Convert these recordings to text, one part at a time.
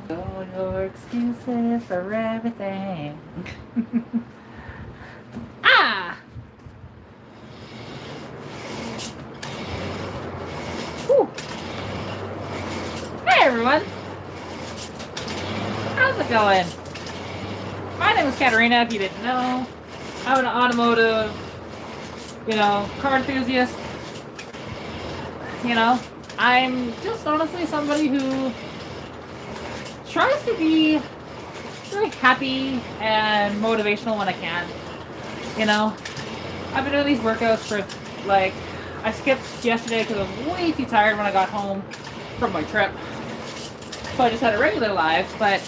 All your excuses for everything. Ah! Whew. Hey everyone! How's it going? My name is Katarina, if you didn't know. I'm an automotive, car enthusiast. I'm just honestly somebody who tries to be very happy and motivational when I can. I've been doing these workouts for, I skipped yesterday because I was way too tired when I got home from my trip. So I just had a regular live, but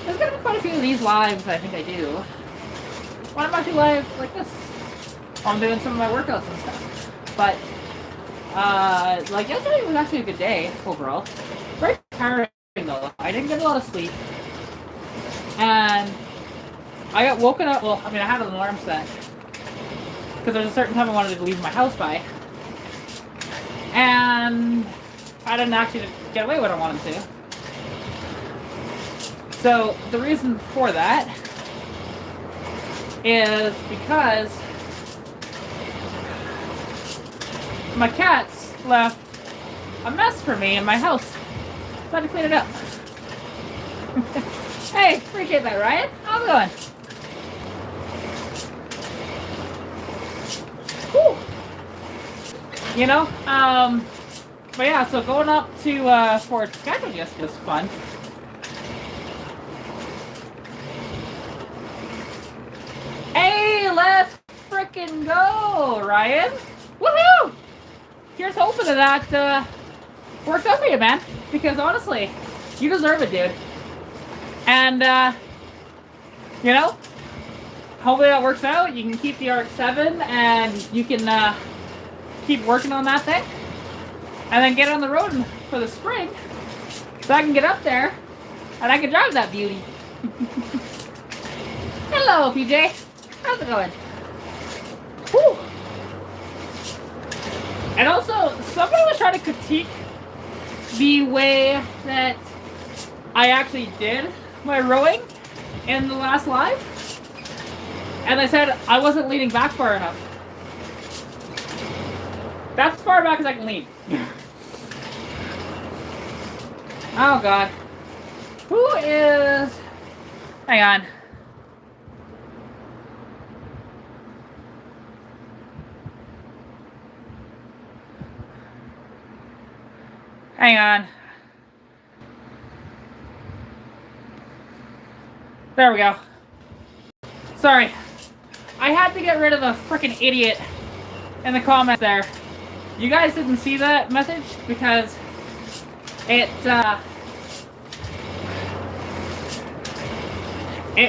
there's going to be quite a few of these lives I think I do. When I'm actually live like this, I'm doing some of my workouts and stuff. But, yesterday was actually a good day overall. Very tiring though. I didn't get a lot of sleep. And I got woken up, I had an alarm set. Because there's a certain time I wanted to leave my house by. And I didn't actually get away what I wanted to. So the reason for that is because my cats left a mess for me in my house. So I had to clean it up. Hey, appreciate that, Ryan. How's it going? Whew. But yeah, so going up to Fort Saskatchewan yesterday was fun. Hey, let's frickin' go, Ryan! Woohoo! Here's hoping that works out for you, man. Because honestly, you deserve it, dude. And, hopefully that works out. You can keep the RX-7 and you can keep working on that thing. And then get on the road for the spring so I can get up there and I can drive that beauty. Hello, PJ. How's it going? Whew. And also, somebody was trying to critique the way that I actually did my rowing in the last live. And they said I wasn't leaning back far enough. That's as far back as I can lean. Oh god. Who is... Hang on. Hang on. There we go. Sorry. I had to get rid of a freaking idiot in the comments there. You guys didn't see that message because it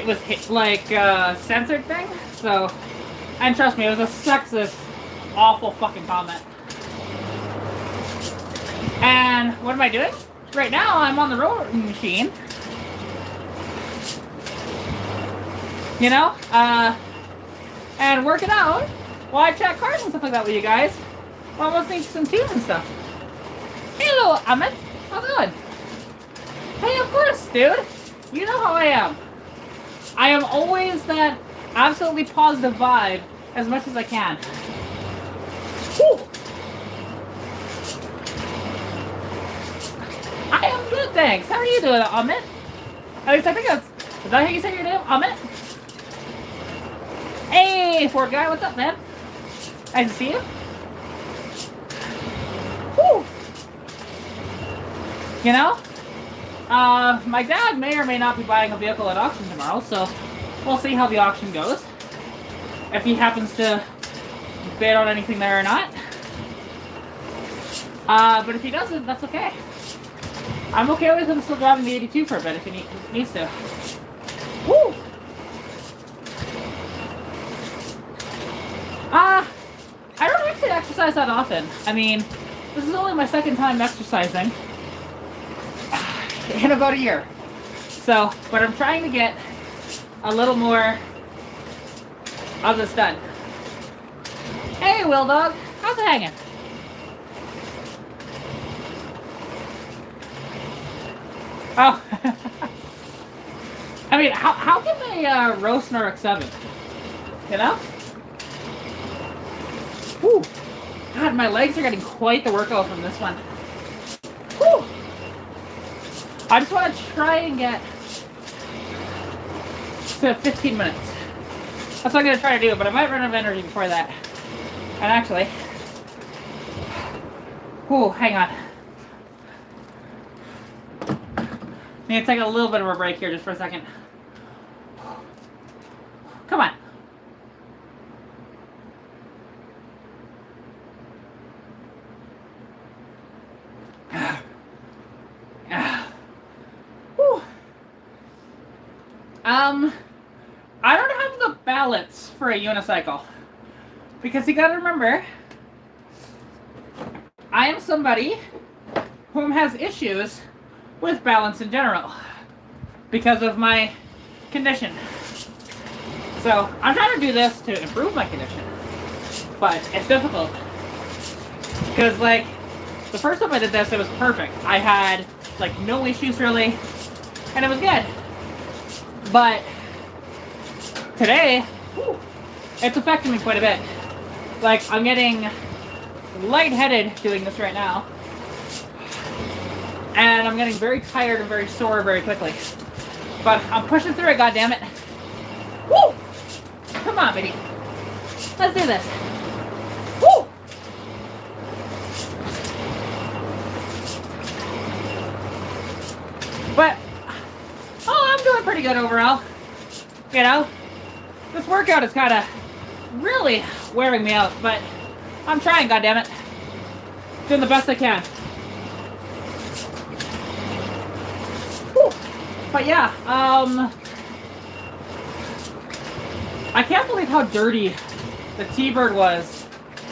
was censored thing. So, and trust me, it was a sexist, awful fucking comment. And what am I doing? Right now, I'm on the rowing machine. And working out while I chat cards and stuff like that with you guys. While I'm listening to some tunes and stuff. Hello, Amit. How's it going? Hey, of course, dude. You know how I am. I am always that absolutely positive vibe as much as I can. Whew. I am good, thanks. How are you doing, Amit? At least I think is that how you say your name? Amit? Hey, Ford guy, what's up, man? Nice to see you. Whew. My dad may or may not be buying a vehicle at auction tomorrow, so we'll see how the auction goes. If he happens to bid on anything there or not. But if he doesn't, that's okay. I'm okay with him still driving the 82 for a bit if he needs to. Woo! I don't actually exercise that often. I mean, this is only my second time exercising in about a year. So, but I'm trying to get a little more of this done. Hey, Will Dog. How's it hanging? Oh. I mean, how can they roast an RX-7? You know? Whew. God, my legs are getting quite the workout from this one. Whew. I just want to try and get to 15 minutes. That's what I'm going to try to do, but I might run out of energy before that. And actually, whew, hang on. Need to take a little bit of a break here just for a second. Come on. Whew. I don't have the balance for a unicycle. Because you gotta remember, I am somebody who has issues with balance in general because of my condition. So I'm trying to do this to improve my condition, but it's difficult because like the first time I did this, it was perfect. I had like no issues really, and it was good. But today, it's affecting me quite a bit. Like I'm getting lightheaded doing this right now. And I'm getting very tired and very sore very quickly. But I'm pushing through it, goddammit. Woo! Come on, baby. Let's do this. Woo! But, oh, I'm doing pretty good overall. You know? This workout is kind of really wearing me out, but I'm trying, goddammit. Doing the best I can. But yeah, I can't believe how dirty the T-Bird was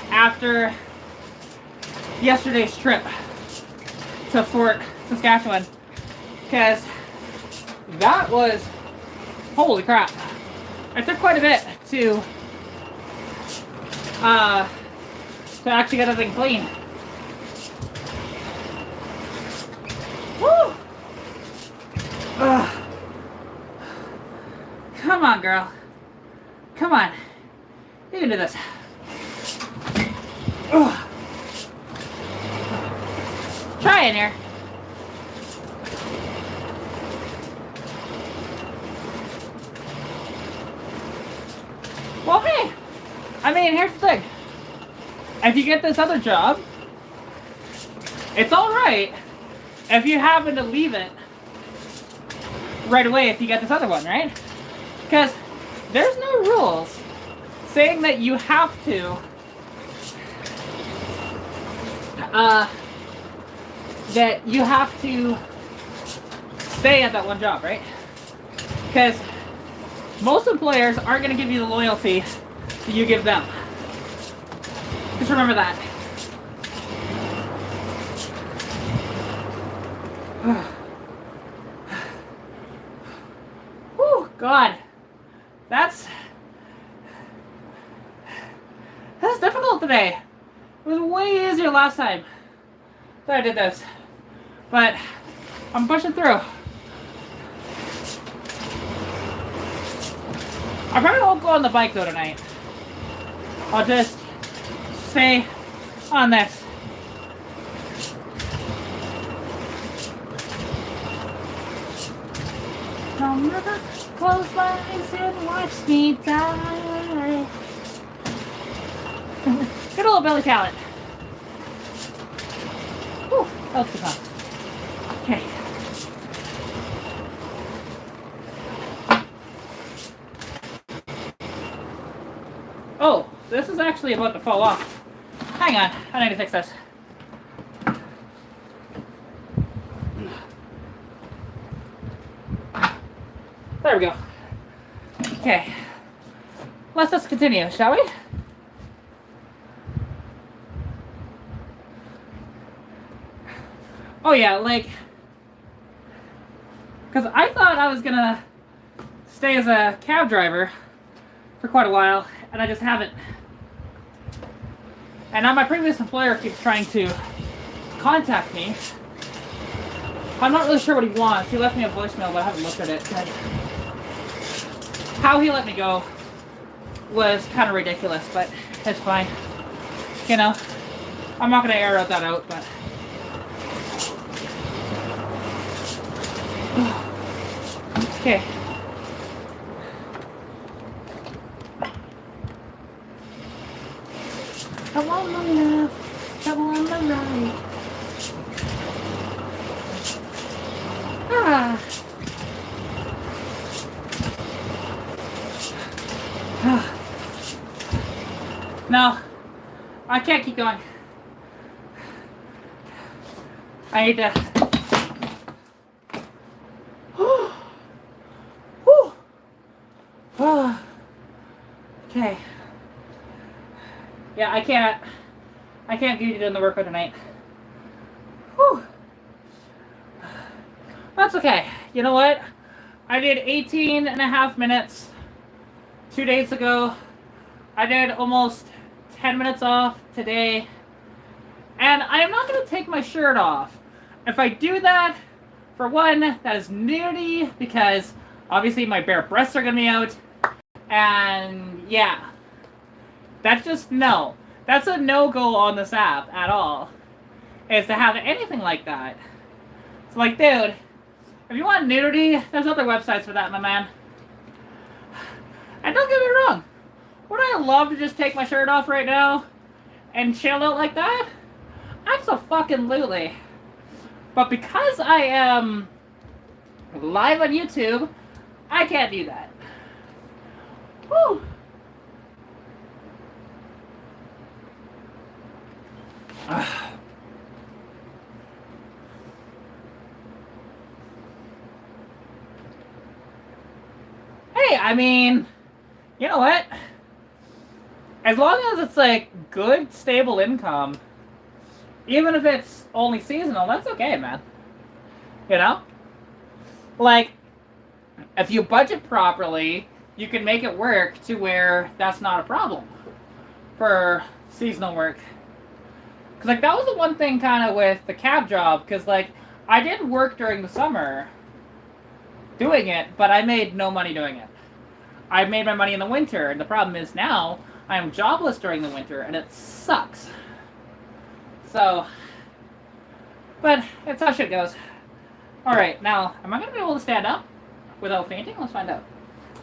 after yesterday's trip to Fort Saskatchewan. Because that was, holy crap. It took quite a bit to actually get everything clean. Woo! Ugh. Come on, girl. Come on. You can do this. Ugh. Try in here. Well, hey. I mean, here's the thing. If you get this other job, it's alright if you happen to leave it right away if you get this other one, right? Because there's no rules saying that you have to stay at that one job, right? Because most employers aren't going to give you the loyalty that you give them. Just remember that. Whew, God. That's difficult today. It was way easier last time that I did this. But I'm pushing through. I probably won't go on the bike though tonight. I'll just stay on this. I'll never close my eyes and watch me die. Good old belly palette. Whew, that was good fun. Okay. Oh, this is actually about to fall off. Hang on, I need to fix this. There we go. Okay. Let's just continue, shall we? Oh yeah, like, because I thought I was gonna stay as a cab driver for quite a while, and I just haven't. And now my previous employer keeps trying to contact me I'm not really sure what he wants. He left me a voicemail, but I haven't looked at it. Because how he let me go was kind of ridiculous, but it's fine. You know, I'm not going to air that out, but... Okay. Come on, my love. Come on, my right. Ah. No, I can't keep going. I need to. Okay. Yeah, I can't do doing the workout tonight. Whew. That's okay. You know what? I did 18 and a half minutes 2 days ago. I did almost 10 minutes off today. And I am not going to take my shirt off. If I do that, for one, that is nudity because obviously my bare breasts are going to be out. And yeah, that's just no. That's a no-go on this app at all, is to have anything like that. It's like, dude, if you want nudity, there's other websites for that, my man. And don't get me wrong, would I love to just take my shirt off right now and chill out like that? Abso-fucking-lutely. But because I am live on YouTube, I can't do that. Whew. Hey, I mean, you know what? As long as it's like good, stable income, even if it's only seasonal, that's okay, man. You know? Like, if you budget properly, you can make it work to where that's not a problem for seasonal work. Because, like, that was the one thing kind of with the cab job, because, like, I did work during the summer doing it, but I made no money doing it. I made my money in the winter, and the problem is now I am jobless during the winter, and it sucks. So, but it's how shit goes. Alright, now, am I going to be able to stand up without fainting? Let's find out.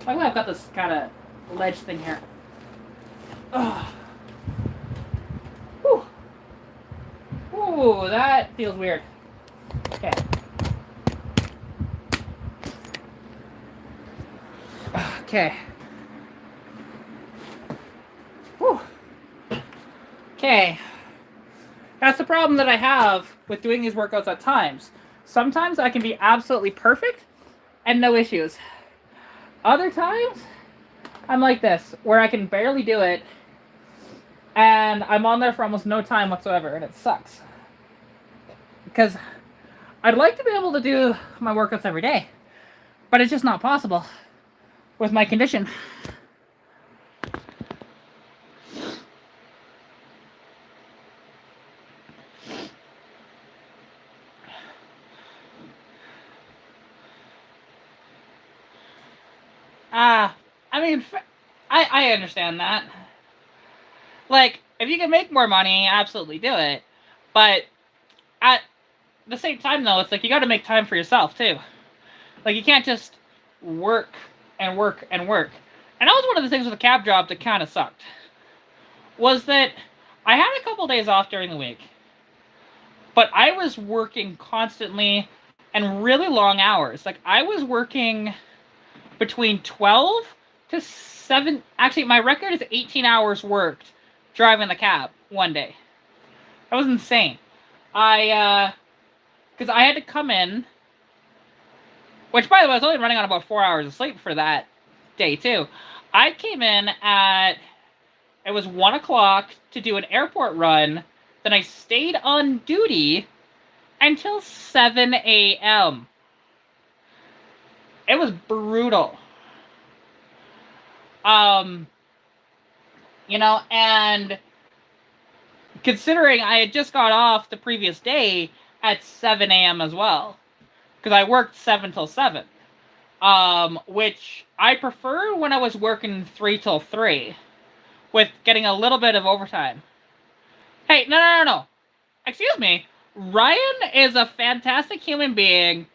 Like, I've got this kind of ledge thing here. Ugh. Whew. Ooh, that feels weird. Okay. Okay. Whew. Okay. That's the problem that I have with doing these workouts at times. Sometimes I can be absolutely perfect and no issues. Other times, I'm like this, where I can barely do it, and I'm on there for almost no time whatsoever, and it sucks. Because I'd like to be able to do my workouts every day, but it's just not possible with my condition. I mean, I understand that. Like, if you can make more money, absolutely do it. But at the same time, though, it's like you got to make time for yourself, too. Like, you can't just work and work and work. And that was one of the things with the cab job that kind of sucked. Was that I had a couple days off during the week. But I was working constantly and really long hours. Like, I was working between 12 to 7... Actually, my record is 18 hours worked driving the cab one day. That was insane. Because I had to come in... Which, by the way, I was only running on about 4 hours of sleep for that day, too. I came in at... It was 1 o'clock to do an airport run. Then I stayed on duty until 7 a.m. It was brutal. You know, and considering I had just got off the previous day at 7 a.m. as well. because I worked 7 till 7, which I prefer when I was working 3 till 3, with getting a little bit of overtime. Hey, no. Excuse me. Ryan is a fantastic human being.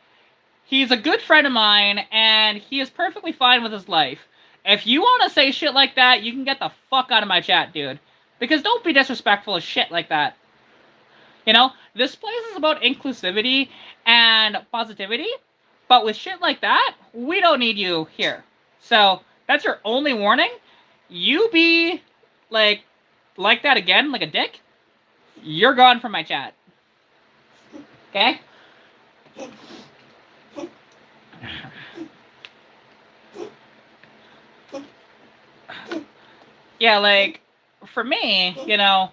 He's a good friend of mine, and he is perfectly fine with his life. If you want to say shit like that, you can get the fuck out of my chat, dude. Because don't be disrespectful as shit like that. You know, this place is about inclusivity and positivity, but with shit like that, we don't need you here. So, that's your only warning. You be, like that again, like a dick, you're gone from my chat. Okay? Yeah, like, for me, you know,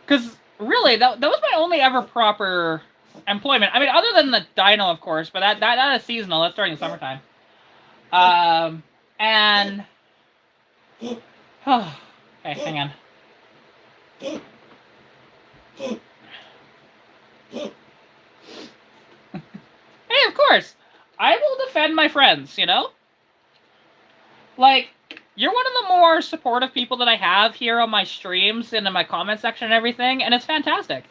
because really, that was my only ever proper employment. I mean, other than the dyno, of course, but that is seasonal. That's during the summertime. And oh, okay, hang on. Hey, of course, I will defend my friends. You know, like, you're one of the more supportive people that I have here on my streams and in my comment section and everything, and it's fantastic.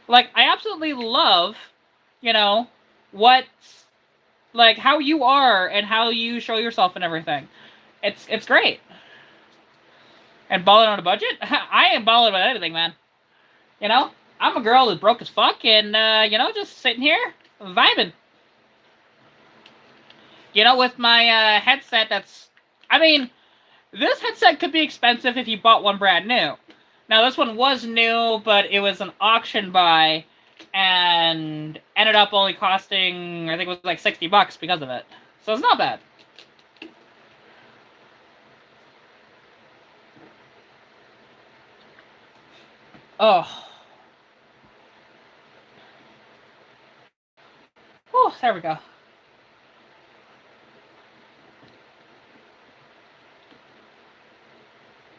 Like, I absolutely love, you know, what's, like, how you are and how you show yourself and everything. It's great. And balling on a budget? I ain't balling with anything, man. You know, I'm a girl who's broke as fuck and, you know, just sitting here, vibing. You know, with my headset that's, I mean, this headset could be expensive if you bought one brand new. Now, this one was new, but it was an auction buy, and ended up only costing, I think it was like $60 because of it. So it's not bad. Oh. Oh, there we go.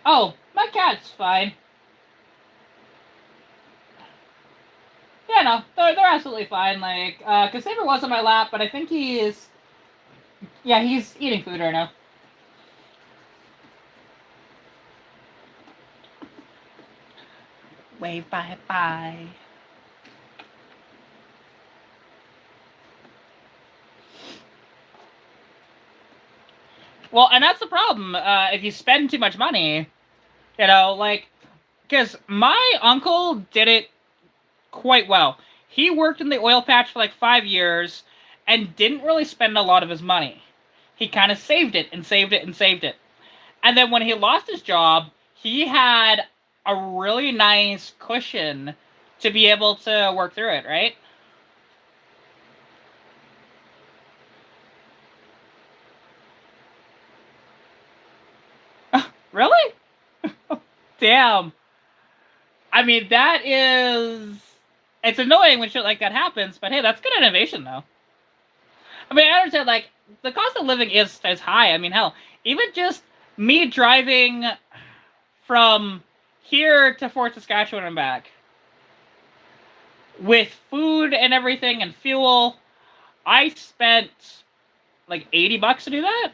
Oh, my cat's fine. Yeah, no, they're absolutely fine. Like, cause Saber was on my lap, but I think he's eating food right now. Wave bye. Well, and that's the problem. If you spend too much money, you know, like, because my uncle did it quite well. He worked in the oil patch for like 5 years and didn't really spend a lot of his money. He kind of saved it and saved it and saved it. And then when he lost his job, he had a really nice cushion to be able to work through it, right? Really? Damn. I mean, that is... It's annoying when shit like that happens, but hey, that's good innovation, though. I mean, I understand, like, the cost of living is high. I mean, hell, even just me driving from here to Fort Saskatchewan and back, with food and everything and fuel, I spent like $80 to do that.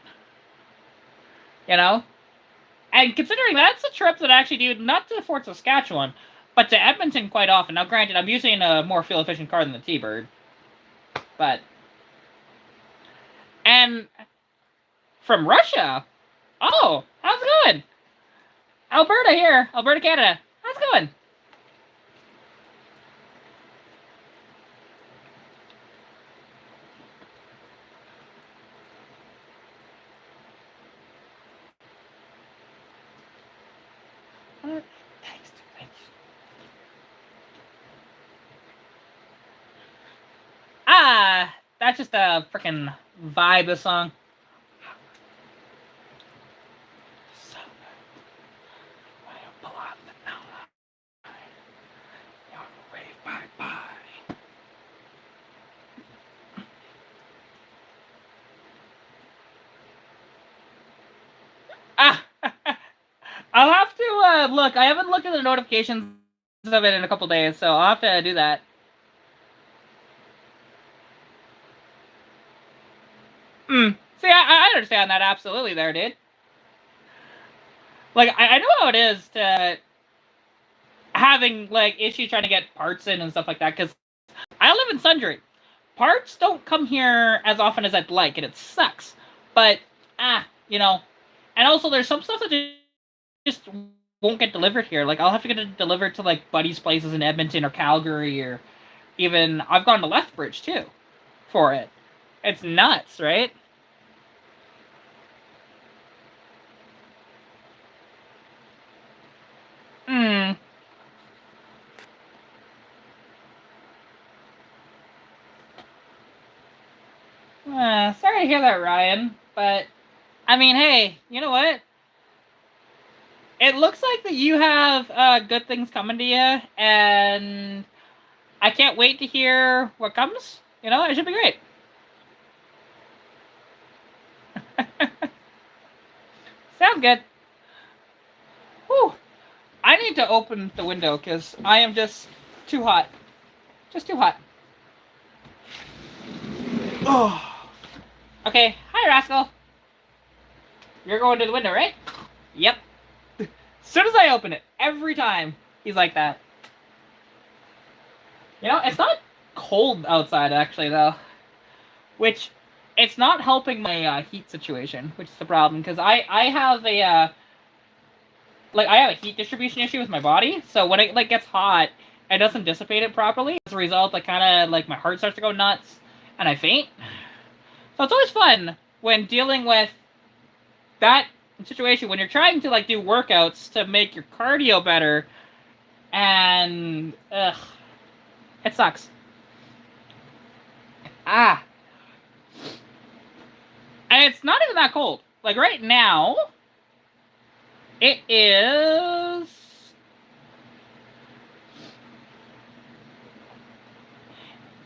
You know? And considering that's a trip that I actually do not to Fort Saskatchewan, but to Edmonton quite often. Now, granted, I'm using a more fuel-efficient car than the T-Bird. But... And... From Russia? Oh, how's it going? Alberta here. Alberta, Canada. How's it going? Thanks. Ah, that's just a freaking vibe of song. Ah, I'll have to look. I haven't looked at the notifications of it in a couple days, so I'll have to do that. See, I understand that absolutely there, dude. Like, I know how it is to having, like, issues trying to get parts in and stuff like that, because I live in Sundry. Parts don't come here as often as I'd like, and it sucks. But, you know. And also, there's some stuff that just won't get delivered here. Like, I'll have to get it delivered to, like, buddies' places in Edmonton or Calgary, or even, I've gone to Lethbridge, too, for it. It's nuts, right? Hmm. Sorry to hear that, Ryan. But, I mean, hey, you know what? It looks like that you have good things coming to you, and I can't wait to hear what comes. You know, it should be great. Sounds good. Whew. I need to open the window because I am just too hot. Just too hot. Oh. Okay. Hi, Rascal. You're going to the window, right? Yep. As soon as I open it, every time, he's like that. You know, it's not cold outside, actually, though. Which, it's not helping my heat situation, which is the problem. Because I have a, I have a heat distribution issue with my body. So when it, like, gets hot, it doesn't dissipate it properly. As a result, I kind of, like, my heart starts to go nuts, and I faint. So it's always fun when dealing with that situation, when you're trying to, like, do workouts to make your cardio better, and, ugh, it sucks. And it's not even that cold. Like, right now, it is...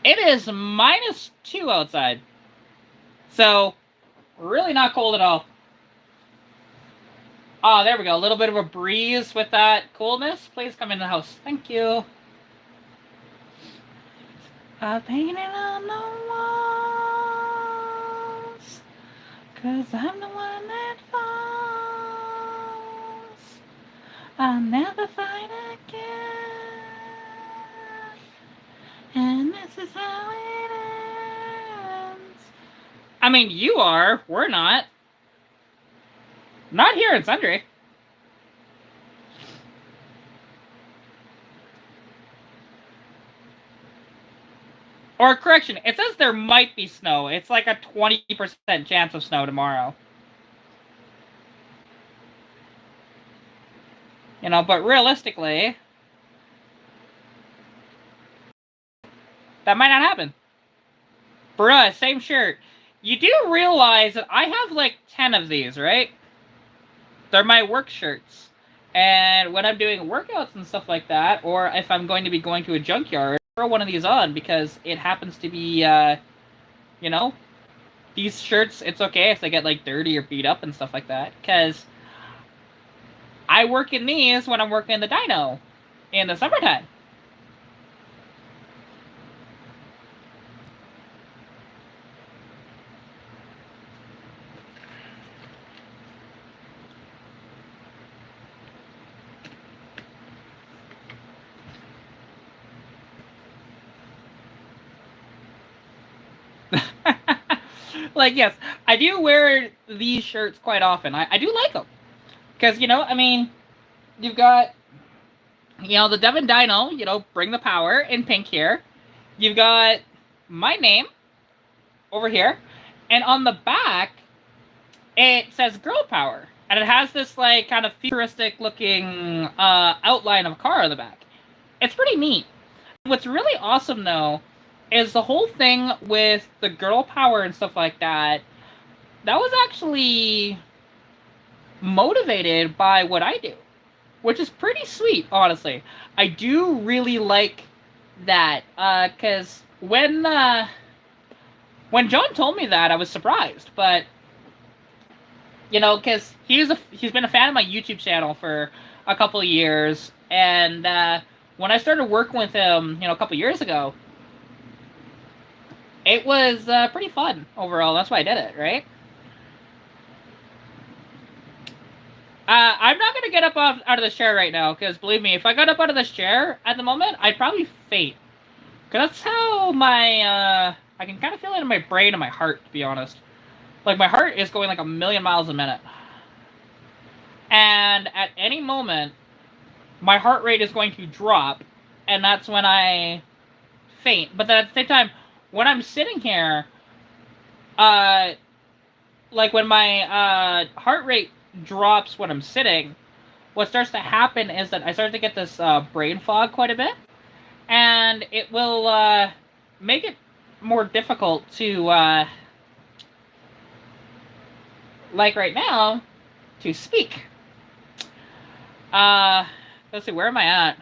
It is -2 outside. So, really not cold at all. Oh, there we go. A little bit of a breeze with that coolness. Please come in the house. Thank you. I painted on the walls, 'cause I'm the one that falls. I'll never fight again, and this is how it ends. I mean, you are. We're not. Not here in Sundry. Or, correction, it says there might be snow. It's like a 20% chance of snow tomorrow. You know, but realistically, that might not happen. Bruh, same shirt. You do realize that I have like 10 of these, right? They're my work shirts. And when I'm doing workouts and stuff like that, or if I'm going to be going to a junkyard, I throw one of these on because it happens to be, you know, these shirts, it's okay if they get like dirty or beat up and stuff like that. Because I work in these when I'm working in the dyno in the summertime. Like, yes, I do wear these shirts quite often. I do like them. Because, you know, I mean, you've got, you know, the Devon Dyno, you know, bring the power in pink here. You've got my name over here. And on the back, it says Girl Power. And it has this, like, kind of futuristic looking outline of a car on the back. It's pretty neat. What's really awesome, though, is the whole thing with the girl power and stuff like that. That was actually motivated by what I do, which is pretty sweet, honestly. I do really like that, because when John told me that, I was surprised, but, you know, because he's been a fan of my YouTube channel for a couple of years, and when I started working with him, you know, a couple of years ago, it was pretty fun overall. That's why I did it, right? I'm not gonna get up out of this chair right now, because believe me, if I got up out of this chair at the moment, I'd probably faint. Because that's how I can kind of feel it in my brain and my heart, to be honest. Like, my heart is going like 1,000,000 miles a minute. And at any moment, my heart rate is going to drop, and that's when I faint. But then at the same time, when I'm sitting here, like when my heart rate drops when I'm sitting, what starts to happen is that I start to get this brain fog quite a bit, and it will make it more difficult to, like right now, to speak. Let's see, where am I at?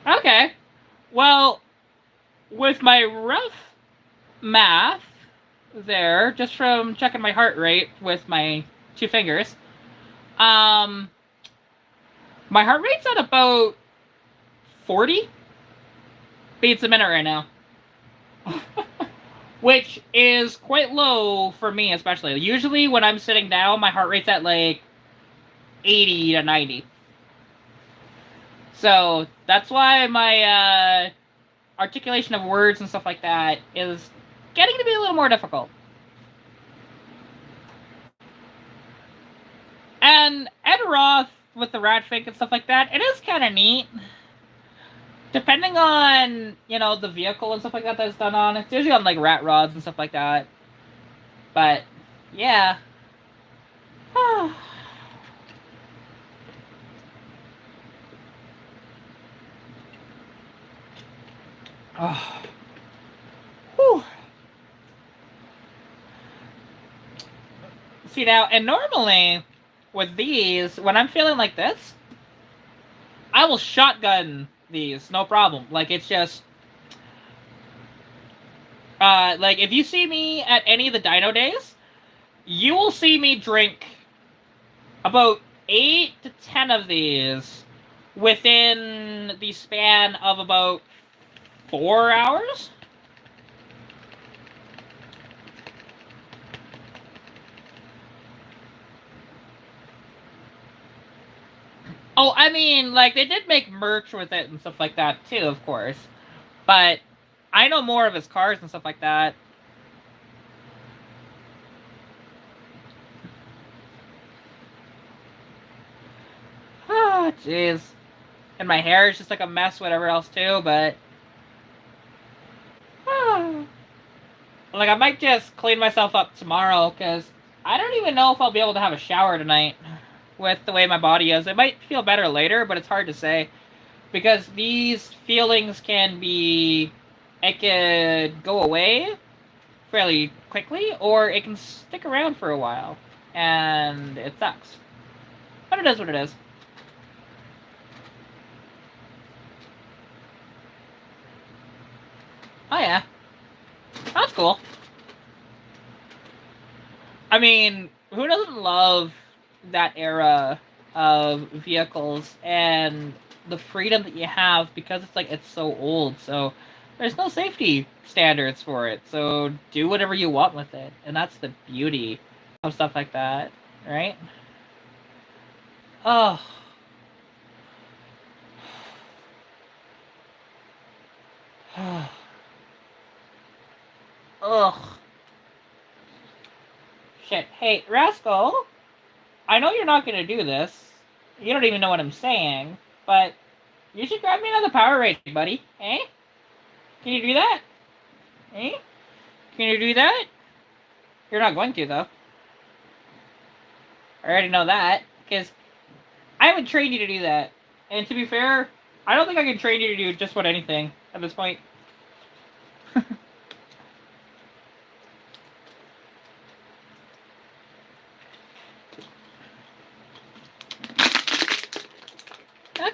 Okay. Well, with my rough math there, just from checking my heart rate with my 2 fingers, my heart rate's at about 40 beats a minute right now. Which is quite low for me, especially. Usually when I'm sitting down, my heart rate's at like 80 to 90. So that's why my articulation of words and stuff like that is getting to be a little more difficult. And Ed Roth with the Radfink and stuff like that, it is kind of neat. Depending on, you know, the vehicle and stuff like that that's done on, it's usually on like rat rods and stuff like that. But, yeah. Oh. Whew. See now, and normally with these, when I'm feeling like this, I will shotgun these, no problem. Like, it's just, like, if you see me at any of the dyno days, you will see me drink about 8 to 10 of these within the span of about 4 hours. Oh, I mean, like, they did make merch with it and stuff like that, too, of course. But I know more of his cars and stuff like that. Ah, jeez. And my hair is just like a mess, whatever else, too, but... Like, I might just clean myself up tomorrow, because I don't even know if I'll be able to have a shower tonight with the way my body is. It might feel better later, but it's hard to say. Because these feelings can be... It could go away fairly quickly, or it can stick around for a while. And it sucks. But it is what it is. Oh yeah. That's cool. I mean, who doesn't love that era of vehicles and the freedom that you have, because it's like, it's so old, so there's no safety standards for it, so do whatever you want with it, and that's the beauty of stuff like that, right? Oh. Ugh. Shit. Hey, Rascal, I know you're not gonna do this. You don't even know what I'm saying, but you should grab me another power rating, buddy. Eh? Can you do that? Eh? Can you do that? You're not going to, though. I already know that, because I haven't trained you to do that. And to be fair, I don't think I can train you to do just about anything at this point.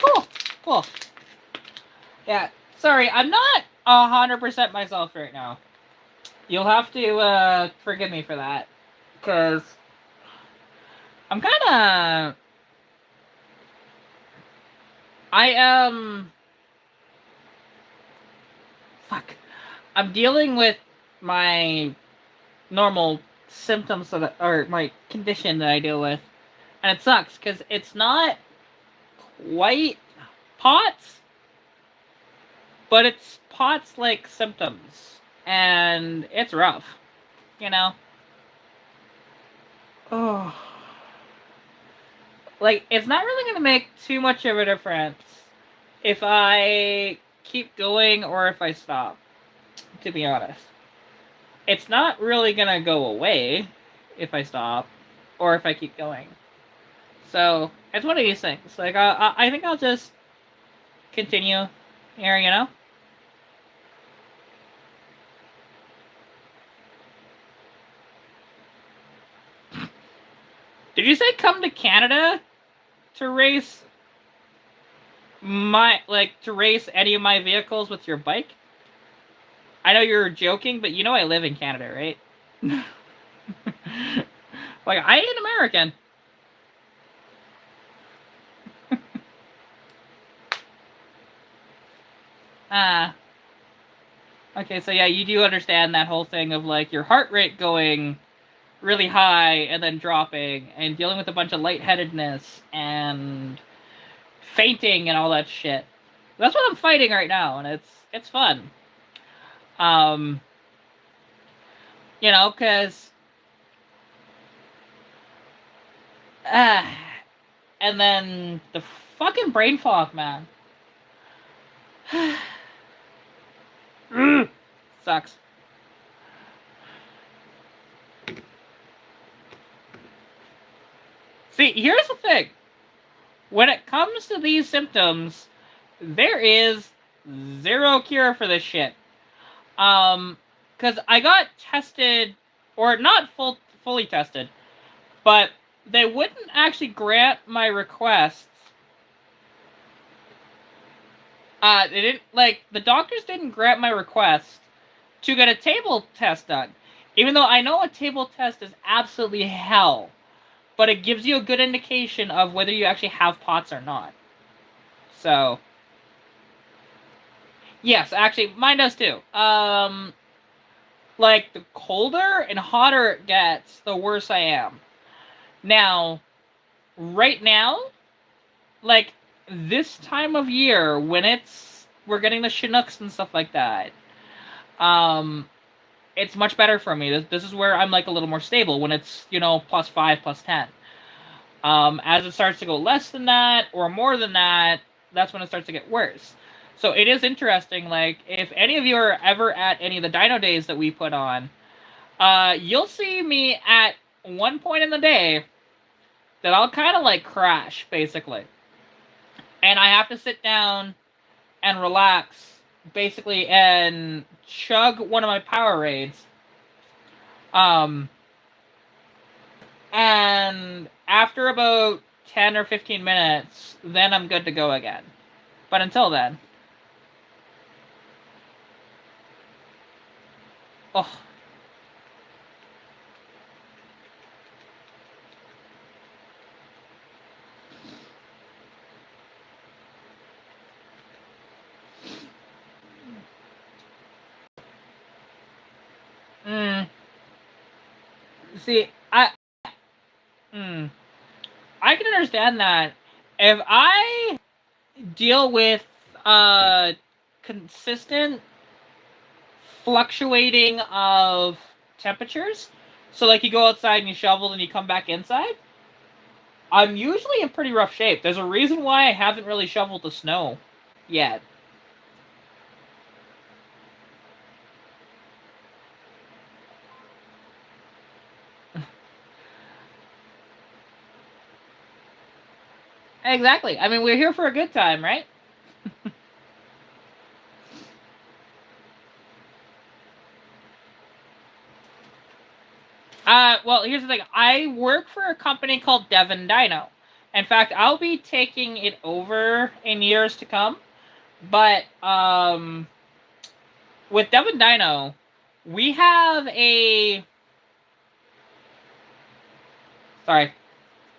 Cool. Cool. Yeah, sorry, I'm not 100% myself right now. You'll have to forgive me for that, because I'm kind of... I am... Fuck. I'm dealing with my normal symptoms that, or my condition that I deal with, and it sucks because it's not quite POTS, but it's POTS like symptoms, and it's rough, you know. Oh, like it's not really gonna make too much of a difference if I keep going or if I stop. To be honest, it's not really gonna go away if I stop or if I keep going. So it's one of these things. Like I think I'll just continue here, you know. Did you say come to Canada to race to race any of my vehicles with your bike? I know you're joking, but you know I live in Canada, right? Like, I ain't American. Okay, so yeah, you do understand that whole thing of, like, your heart rate going really high and then dropping, and dealing with a bunch of lightheadedness and fainting and all that shit. That's what I'm fighting right now, and it's fun. You know, because... and then the fucking brain fog, man. Sucks. See, here's the thing. When it comes to these symptoms, there is zero cure for this shit. Because I got tested, or not fully tested, but they wouldn't actually grant my requests. They didn't, like, the doctors didn't grant my request to get a table test done. Even though I know a table test is absolutely hell. But it gives you a good indication of whether you actually have POTS or not. So... yes, actually, mine does too. Like, the colder and hotter it gets, the worse I am. Now, right now, like, this time of year, when we're getting the Chinooks and stuff like that, it's much better for me. This is where I'm, like, a little more stable, when it's, you know, +5, +10. As it starts to go less than that, or more than that, that's when it starts to get worse. So it is interesting, like, if any of you are ever at any of the dyno days that we put on, you'll see me at one point in the day that I'll kind of, like, crash, basically. And I have to sit down and relax, basically, and chug one of my Powerades. And after about 10 or 15 minutes, then I'm good to go again. But until then... oh. See, I can understand that. If I deal with consistent fluctuating of temperatures, so like you go outside and you shovel and you come back inside, I'm usually in pretty rough shape. There's a reason why I haven't really shoveled the snow yet. Exactly. I mean, we're here for a good time, right? Well, here's the thing. I work for a company called dyno. In fact, I'll be taking it over in years to come. But, with dyno, we have a... Sorry.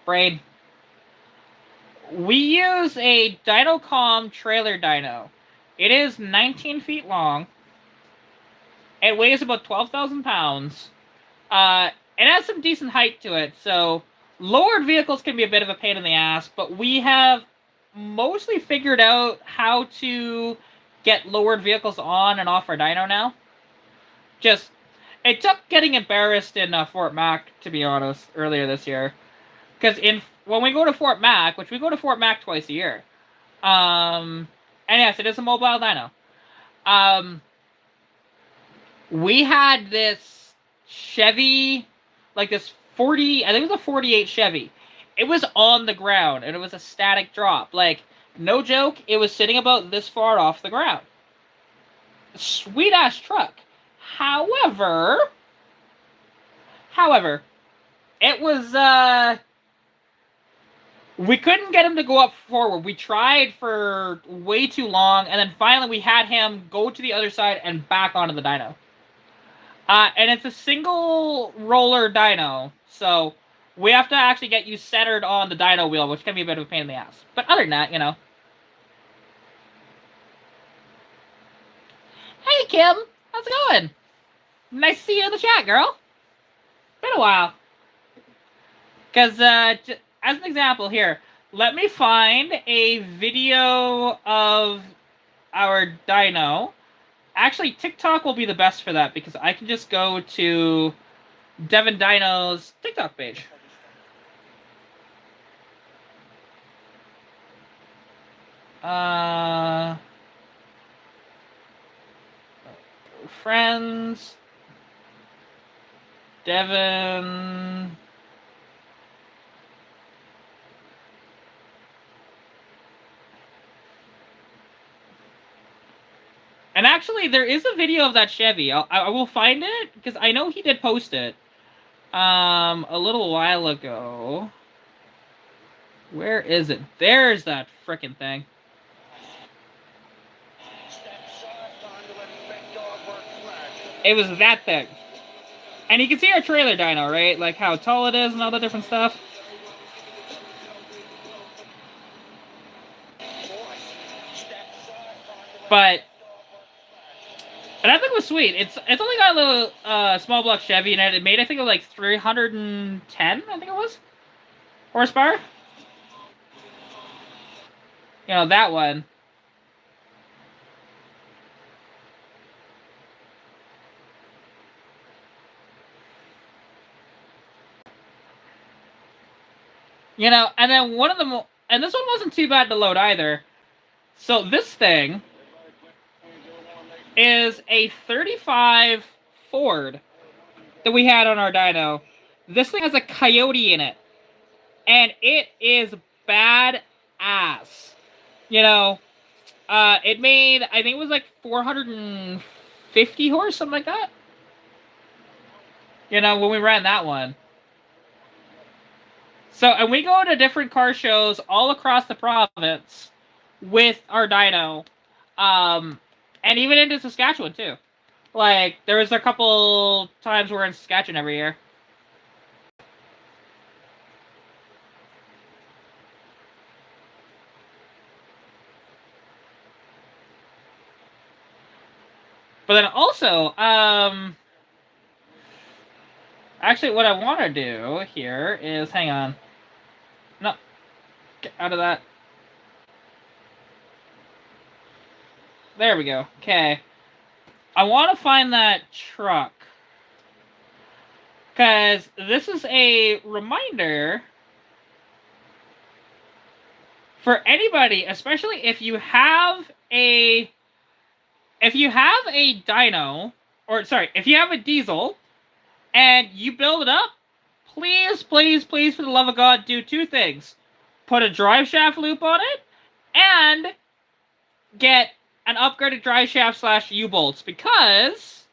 Brain. We use a Dynocom trailer dyno. It is 19 feet long. It weighs about 12,000 pounds. It has some decent height to it, so lowered vehicles can be a bit of a pain in the ass, but we have mostly figured out how to get lowered vehicles on and off our dyno now. Just, it took getting embarrassed in Fort Mac, to be honest, earlier this year. Because when we go to Fort Mac, which we go to Fort Mac twice a year, and yes, it is a mobile dyno. We had this Chevy, like this 40, I think it was a 48 Chevy. It was on the ground, and it was a static drop. Like, no joke, it was sitting about this far off the ground. Sweet-ass truck. However, it was, we couldn't get him to go up forward. We tried for way too long, and then finally we had him go to the other side and back onto the dyno. And it's a single roller dyno, so we have to actually get you centered on the dyno wheel, which can be a bit of a pain in the ass. But other than that, you know. Hey, Kim. How's it going? Nice to see you in the chat, girl. Been a while. Because, as an example here, let me find a video of our dyno. Actually, TikTok will be the best for that, because I can just go to Devin Dyno's TikTok page. Friends. Devin. And actually, there is a video of that Chevy. I will find it, because I know he did post it a little while ago. Where is it? There's that frickin' thing. It was that thing. And you can see our trailer dyno, right? Like how tall it is and all that different stuff. But... and that thing was sweet. It's only got a little small block Chevy in it. It made, I think, like 310, I think it was, horsepower. You know, that one. You know, and then one of them, and this one wasn't too bad to load either. So this thing is a 35 Ford that we had on our dyno. This thing has a Coyote in it, and it is badass. You know, it made, I think it was like 450 horse, something like that. You know, when we ran that one. So, and we go to different car shows all across the province with our dyno, and even into Saskatchewan too. Like, there was a couple times we're in Saskatchewan every year. But then also, actually what I want to do here is, hang on. No, get out of that. There we go. Okay. I want to find that truck. Because this is a reminder for anybody, especially if you have a dyno, or sorry, if you have a diesel and you build it up, please, please, please, for the love of God, do two things. Put a drive shaft loop on it, and get an upgraded drive shaft / U-bolts, because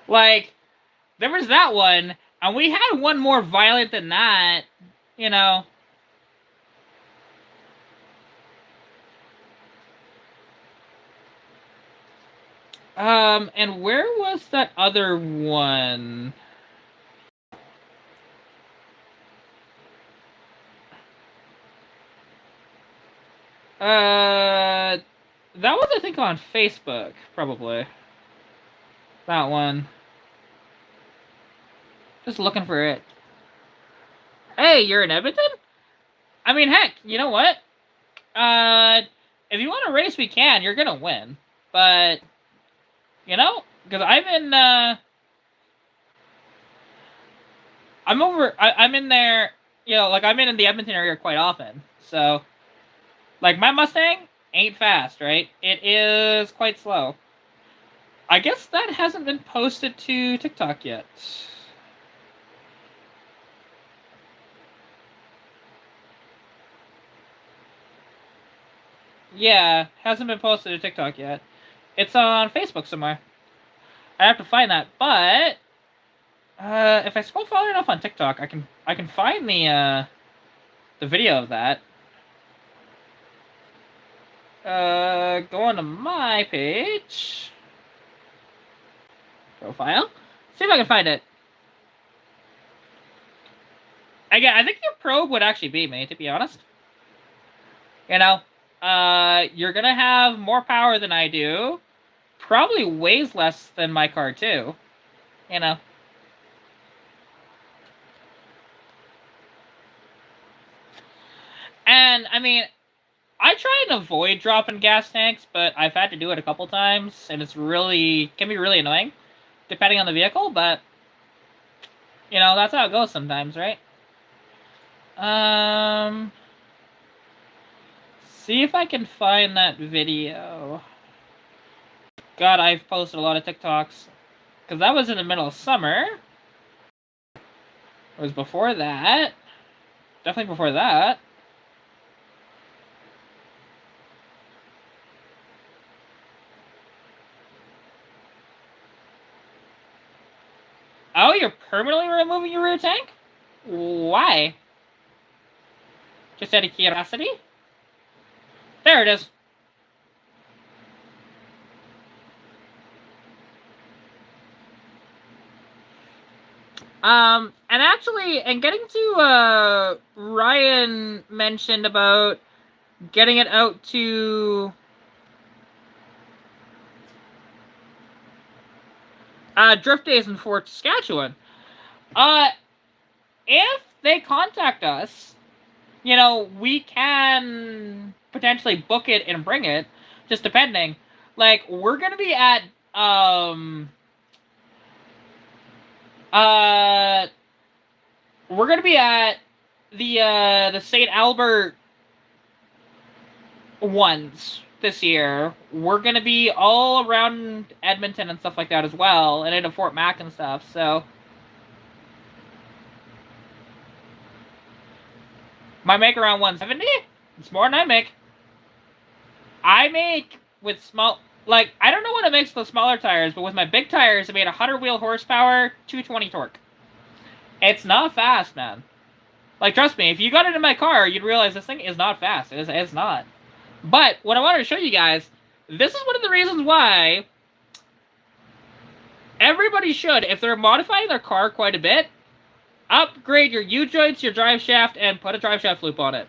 like, there was that one, And we had one more violent than that, you know. And where was that other one? That was, I think, on Facebook, probably. That one. Just looking for it. Hey, you're in Edmonton? I mean, heck, you know what? If you want to race, we can. You're gonna win. But, you know, because I'm in, I'm in there, you know, like, I'm in the Edmonton area quite often. So, like, my Mustang ain't fast, right? It is quite slow. I guess that hasn't been posted to TikTok yet. Yeah, hasn't been posted to TikTok yet. It's on Facebook somewhere. I have to find that, but if I scroll far enough on TikTok, I can find the video of that. Go on to my page. Profile. See if I can find it. Again, I think your probe would actually beat me, to be honest. You know, you're gonna have more power than I do. Probably weighs less than my car too. You know. And I mean, I try and avoid dropping gas tanks, but I've had to do it a couple times, and it's really can be really annoying, depending on the vehicle. But you know, that's how it goes sometimes, right? See if I can find that video. God, I've posted a lot of TikToks. Because that was in the middle of summer. It was before that. Definitely before that. Oh, you're permanently removing your rear tank? Why? Just out of curiosity? There it is. And actually, and getting to, Ryan mentioned about getting it out to, Drift Days in Fort Saskatchewan. If they contact us, you know, we can potentially book it and bring it, just depending. Like, we're gonna be at, we're gonna be at the St. Albert ones this year. We're gonna be all around Edmonton and stuff like that as well, and into Fort Mac and stuff, so. Might make around 170? It's more than I make. I make with small, like, I don't know what it makes with smaller tires, but with my big tires, it made 100 wheel horsepower, 220 torque. It's not fast, man. Like, trust me, if you got it in my car, you'd realize this thing is not fast. It's not. But, what I wanted to show you guys, this is one of the reasons why everybody should, if they're modifying their car quite a bit, upgrade your U-joints, your drive shaft, and put a drive shaft loop on it.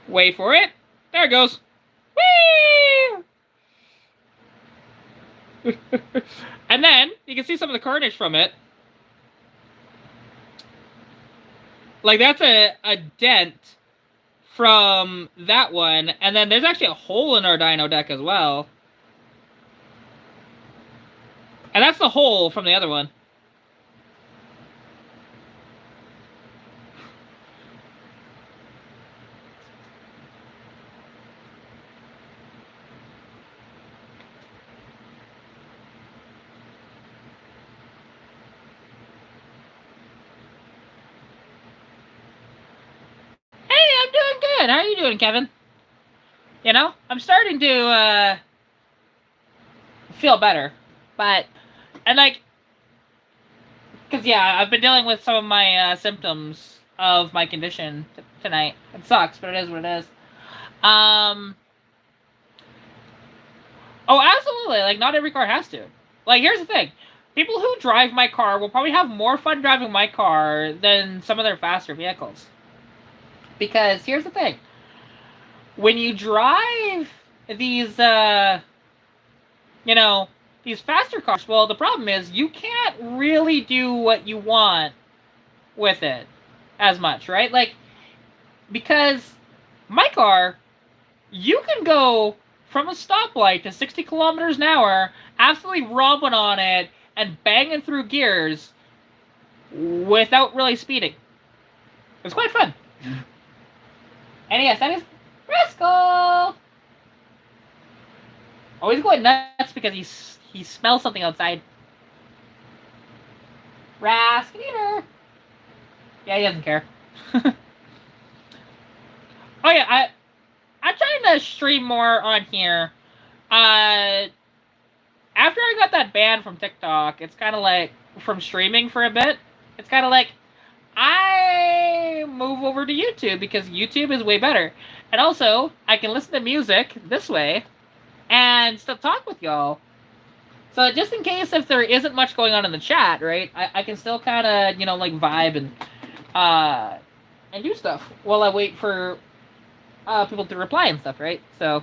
Wait for it. There it goes. Whee! And then, you can see some of the carnage from it. Like, that's a dent from that one. And then there's actually a hole in our dyno deck as well. And that's the hole from the other one. Hey, I'm doing good. How are you doing, Kevin? You know, I'm starting to feel better. But, and like, Because, yeah, I've been dealing with some of my symptoms of my condition tonight. It sucks, but it is what it is. Oh, absolutely. Like, not every car has to. Like, here's the thing. People who drive my car will probably have more fun driving my car than some of their faster vehicles. Because here's the thing. When you drive these, these faster cars, well, the problem is you can't really do what you want with it as much, right? Like, because my car, you can go from a stoplight to 60 kilometers an hour, absolutely romping on it and banging through gears without really speeding. It's quite fun. And yes, that is Rascal! Oh, he's going nuts because he smells something outside. Rascal! Yeah, he doesn't care. Oh yeah, I'm trying to stream more on here. After I got that ban from TikTok, it's kind of like, from streaming for a bit, it's kind of like, I move over to YouTube because YouTube is way better. And also, I can listen to music this way and still talk with y'all. So just in case if there isn't much going on in the chat, right, I can still kind of, like vibe and do stuff while I wait for people to reply and stuff, right? So...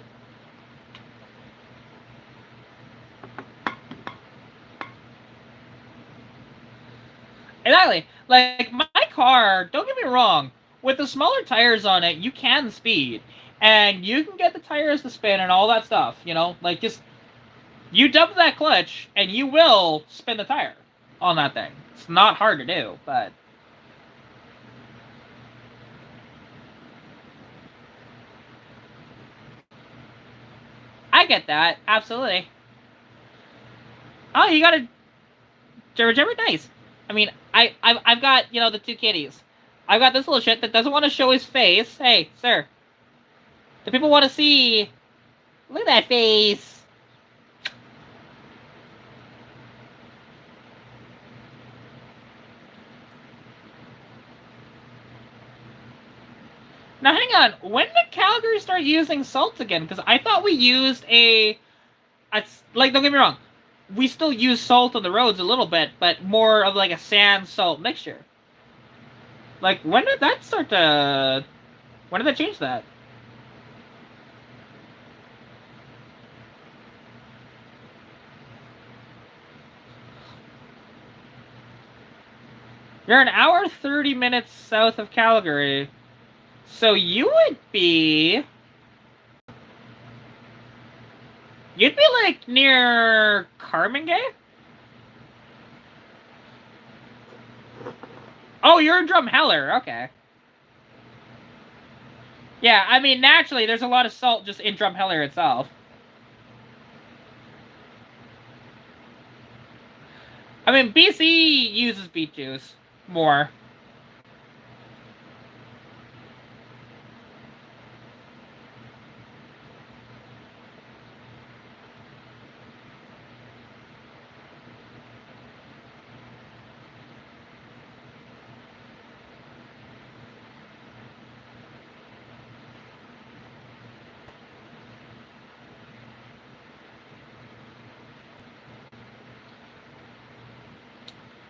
Exactly. Like, my car, don't get me wrong, with the smaller tires on it, you can speed. And you can get the tires to spin and all that stuff, Like, just, you dump that clutch, and you will spin the tire on that thing. It's not hard to do, but... I get that, absolutely. Oh, you got a Jibber Jibber? Nice. I mean, I've got, the two kitties. I've got this little shit that doesn't want to show his face. Hey, sir. The people want to see... Look at that face. Now, hang on. When did Calgary start using salt again? Because I thought we used like, don't get me wrong. We still use salt on the roads a little bit, but more of like a sand-salt mixture. Like, when did that start to... When did they change that? You're an hour 30 minutes south of Calgary. So you would be... You'd be, like, near Carmingay? Oh, you're in Drumheller. Okay. Yeah, I mean, naturally, there's a lot of salt just in Drumheller itself. I mean, BC uses beet juice more.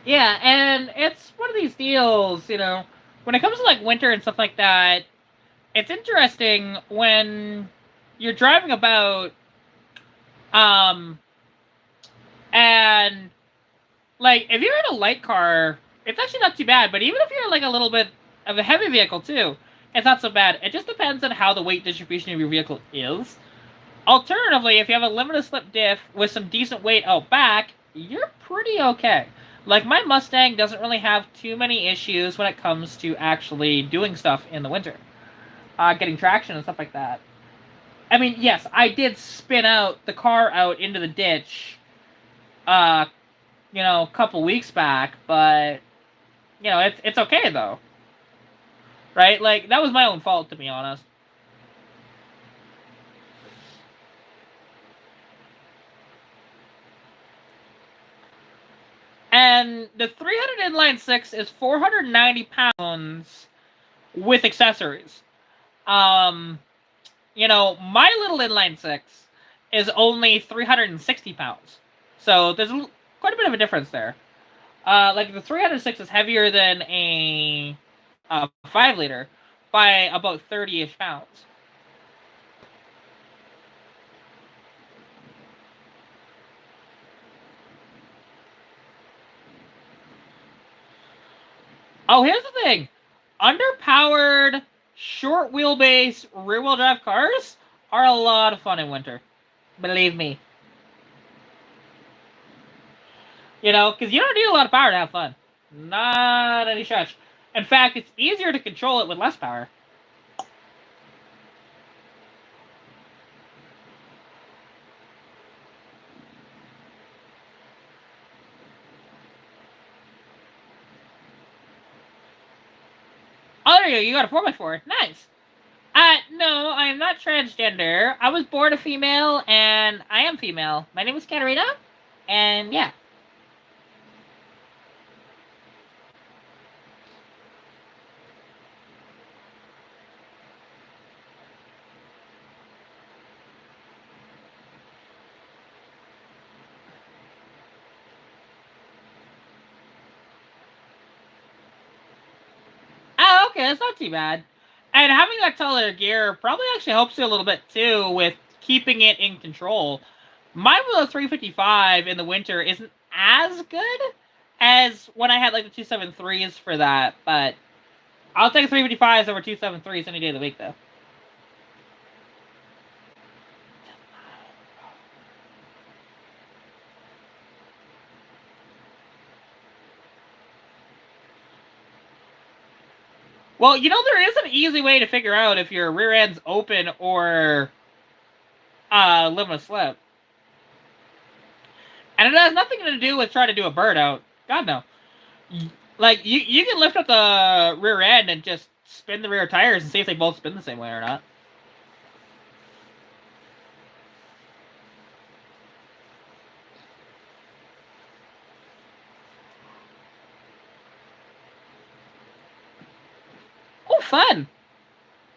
Yeah, and it's one of these deals, when it comes to, like, winter and stuff like that, it's interesting when you're driving about, and, like, if you're in a light car, it's actually not too bad, but even if you're, like, a little bit of a heavy vehicle, too, it's not so bad. It just depends on how the weight distribution of your vehicle is. Alternatively, if you have a limited slip diff with some decent weight out back, you're pretty okay. Like, my Mustang doesn't really have too many issues when it comes to actually doing stuff in the winter. Getting traction and stuff like that. I mean, yes, I did spin the car out into the ditch, a couple weeks back, but, it's okay, though. Right? Like, that was my own fault, to be honest. And the 300 inline six is 490 pounds with accessories. You know, my little inline six is only 360 pounds. So there's quite a bit of a difference there. Like the 306 is heavier than a 5 liter by about 30-ish pounds. Oh, here's the thing. Underpowered, short wheelbase, rear-wheel drive cars are a lot of fun in winter. Believe me. You know, because you don't need a lot of power to have fun. Not any stretch. In fact, it's easier to control it with less power. Oh, there you go. You got a 4x4. Nice. No, I am not transgender. I was born a female, and I am female. My name is Katarina, and yeah. Oh, okay, that's not too bad. And having that taller gear probably actually helps you a little bit, too, with keeping it in control. Mine with a 355 in the winter isn't as good as when I had, like, the 273s for that, but I'll take 355s over 273s any day of the week, though. Well, you know, there is an easy way to figure out if your rear end's open or limit slip. And it has nothing to do with trying to do a burnout. God, no. Like, you can lift up the rear end and just spin the rear tires and see if they both spin the same way or not. Oh, fun!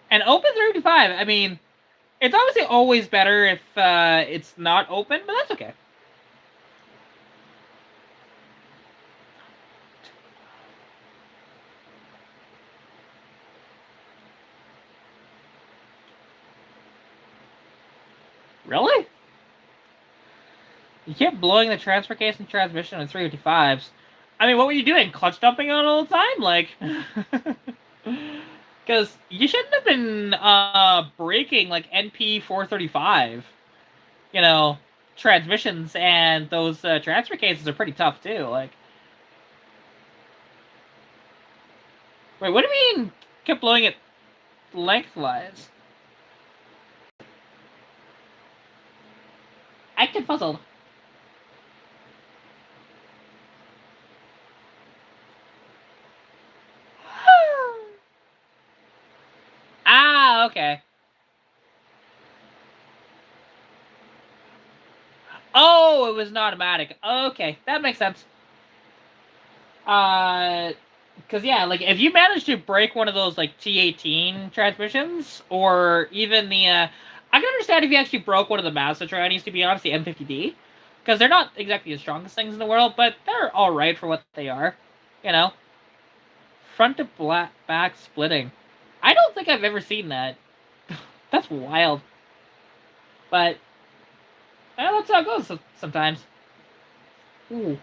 And open 35. I mean, it's obviously always better if it's not open, but that's okay. Really? You kept blowing the transfer case and transmission with 355s. I mean, what were you doing? Clutch dumping on all the time? Like, because you shouldn't have been breaking like NP 435. You know, transmissions and those transfer cases are pretty tough too. Like, wait, what do you mean? Kept blowing it lengthwise? Acted puzzled. Ah, okay. Oh, it was an automatic. Okay, that makes sense. Because yeah, like if you manage to break one of those like T18 transmissions, or even the, I can understand if you actually broke one of the Mazda trannies. To be honest, the M50D, because they're not exactly the strongest things in the world, but they're all right for what they are. You know, front to back splitting. I don't think I've ever seen that. That's wild. But that's how it goes sometimes. Ooh.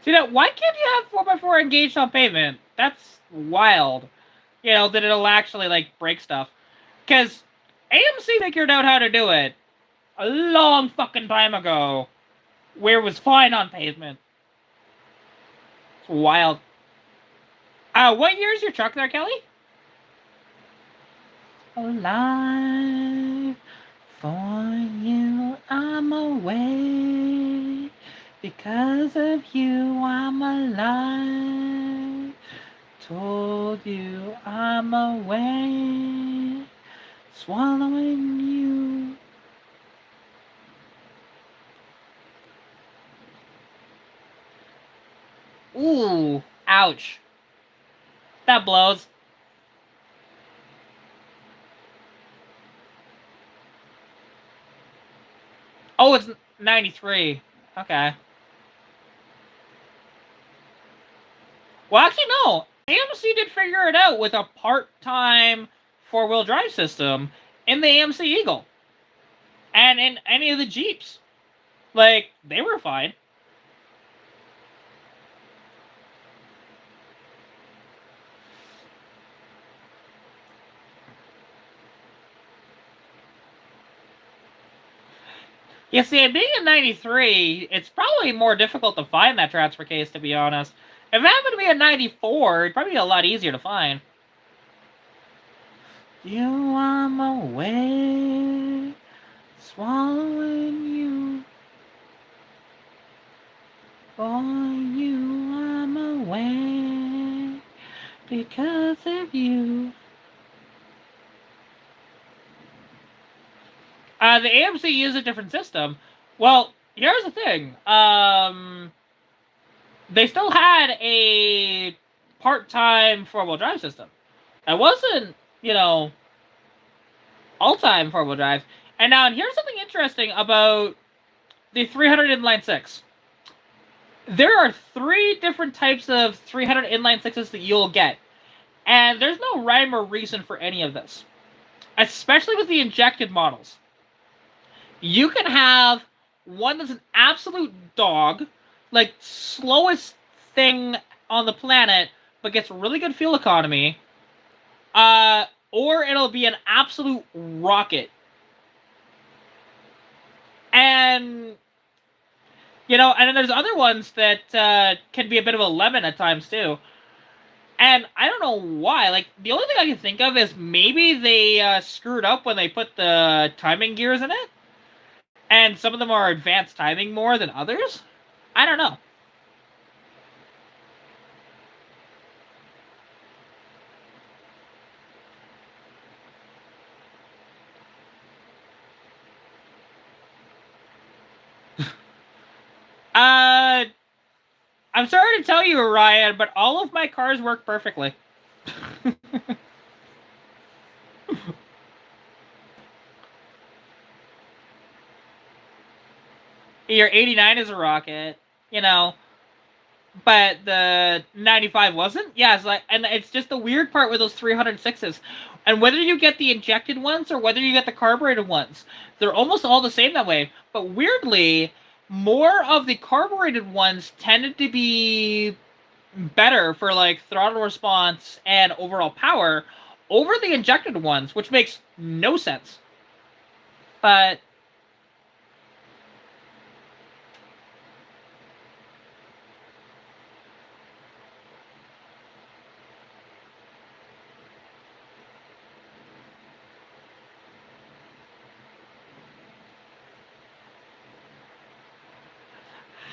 See that? Why can't you have 4x4 engaged on pavement? That's wild. You know, that it'll actually like break stuff. Because AMC figured out how to do it. a long fucking time ago, where it was fine on pavement. It's wild. What year is your truck there, Kelly? Alive for you, I'm away. Because of you, I'm alive. Told you I'm away. Swallowing you. Ooh, ouch. That blows. Oh, it's 93. Okay. Well, actually, no. AMC did figure it out with a part-time four-wheel drive system in the AMC Eagle. And in any of the Jeeps. Like, they were fine. You see, being in 93, it's probably more difficult to find that transfer case, to be honest. If it happened to be a 94, it'd probably be a lot easier to find. You I'm away, swallowing you. For you I'm away, because of you. The AMC used a different system. Well, here's the thing. They still had a part-time four-wheel drive system. It wasn't, all-time four-wheel drive. And now, here's something interesting about the 300 inline six. There are 3 different types of 300 inline sixes that you'll get. And there's no rhyme or reason for any of this. Especially with the injected models. You can have one that's an absolute dog, like slowest thing on the planet, but gets really good fuel economy. Or it'll be an absolute rocket. And, and then there's other ones that can be a bit of a lemon at times, too. And I don't know why. Like, the only thing I can think of is maybe they screwed up when they put the timing gears in it. And some of them are advanced timing more than others. I don't know. I'm sorry to tell you, Ryan, but all of my cars work perfectly. Your 89 is a rocket, but the 95 wasn't. Yeah, and it's just the weird part with those 306s. And whether you get the injected ones or whether you get the carbureted ones, they're almost all the same that way. But weirdly, more of the carbureted ones tended to be better for like throttle response and overall power over the injected ones, which makes no sense. But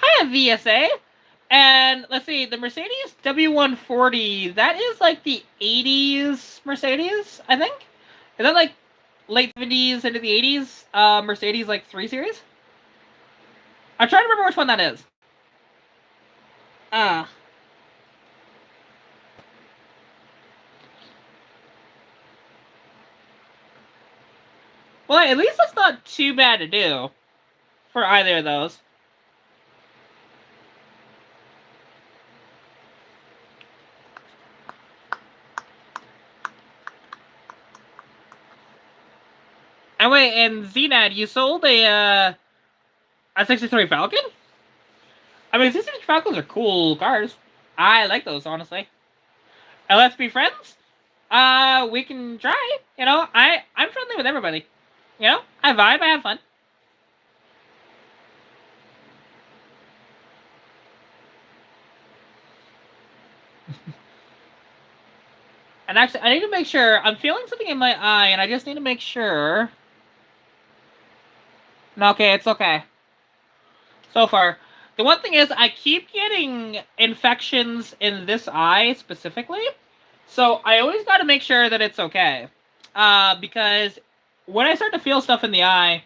I have VSA. And let's see, the Mercedes W140, that is like the 80s Mercedes, I think? Is that like late 70s into the 80s Mercedes like 3 Series? I'm trying to remember which one that is. Well, at least that's not too bad to do for either of those. And wait, and Zenad, you sold a 63 Falcon? I mean, 63 Falcons are cool cars. I like those, honestly. And let's be friends. We can try. I'm friendly with everybody. I vibe, I have fun. And actually, I need to make sure. I'm feeling something in my eye, and I just need to make sure. No, okay, it's okay. So far. The one thing is, I keep getting infections in this eye specifically. So I always got to make sure that it's okay. Because when I start to feel stuff in the eye,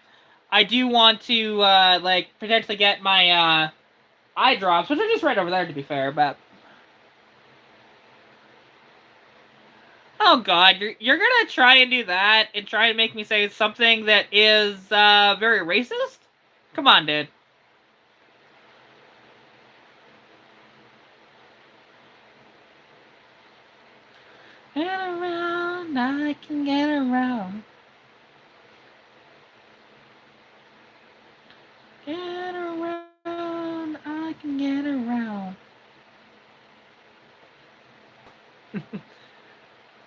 I do want to, like, potentially get my, eye drops, which are just right over there, to be fair, but... Oh god, you're gonna try and do that and try and make me say something that is, very racist? Come on, dude. Get around, I can get around. Get around, I can get around.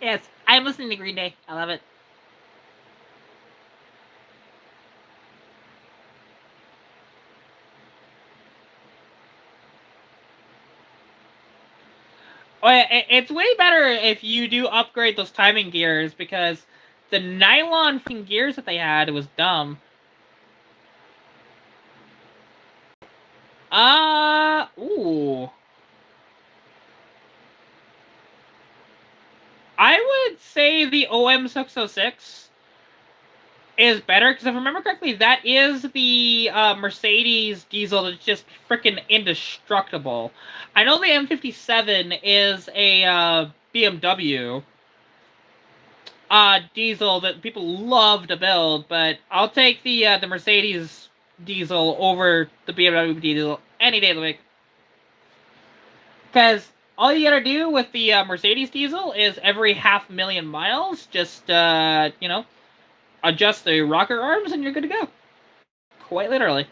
Yes, I'm listening to Green Day. I love it. Oh, yeah, it's way better if you do upgrade those timing gears because the nylon gears that they had was dumb. Ooh. I would say the OM606 is better because if I remember correctly, that is the Mercedes diesel that's just freaking indestructible. I know the M57 is a BMW diesel that people love to build, but I'll take the Mercedes diesel over the BMW diesel any day of the week. Because all you gotta do with the Mercedes diesel is every 500,000 miles, just you know, adjust the rocker arms and you're good to go. Quite literally.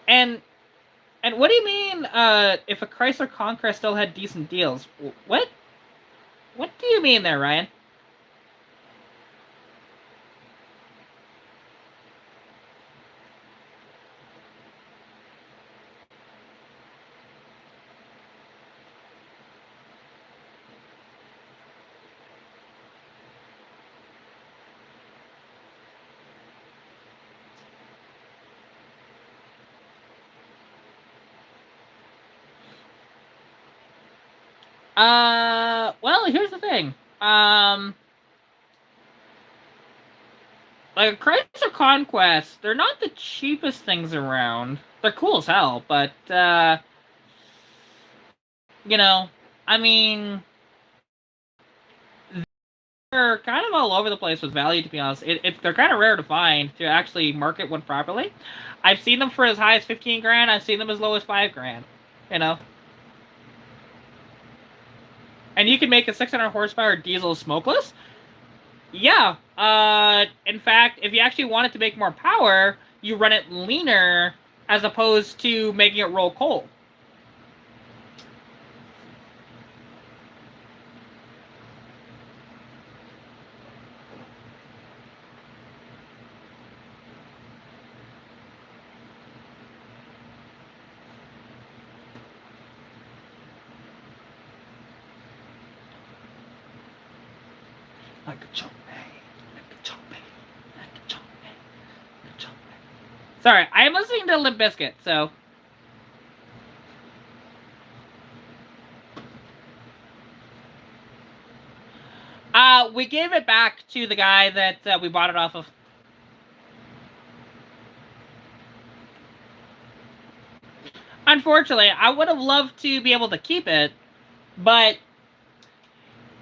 And what do you mean if a Chrysler Conquest still had decent deals? What? What do you mean there, Ryan? Well, here's the thing. Like a Chrysler Conquest, they're not the cheapest things around. They're cool as hell, but you know, I mean, they're kind of all over the place with value. To be honest, they're kind of rare to find to actually market one properly. I've seen them for as high as 15 grand. I've seen them as low as 5 grand. You know, and you can make a 600 horsepower diesel smokeless. Yeah. In fact, if you actually wanted to make more power, you run it leaner as opposed to making it roll coal. Like a chomp. Sorry, I am listening to Limp Bizkit, so... we gave it back to the guy that we bought it off of. Unfortunately, I would have loved to be able to keep it, but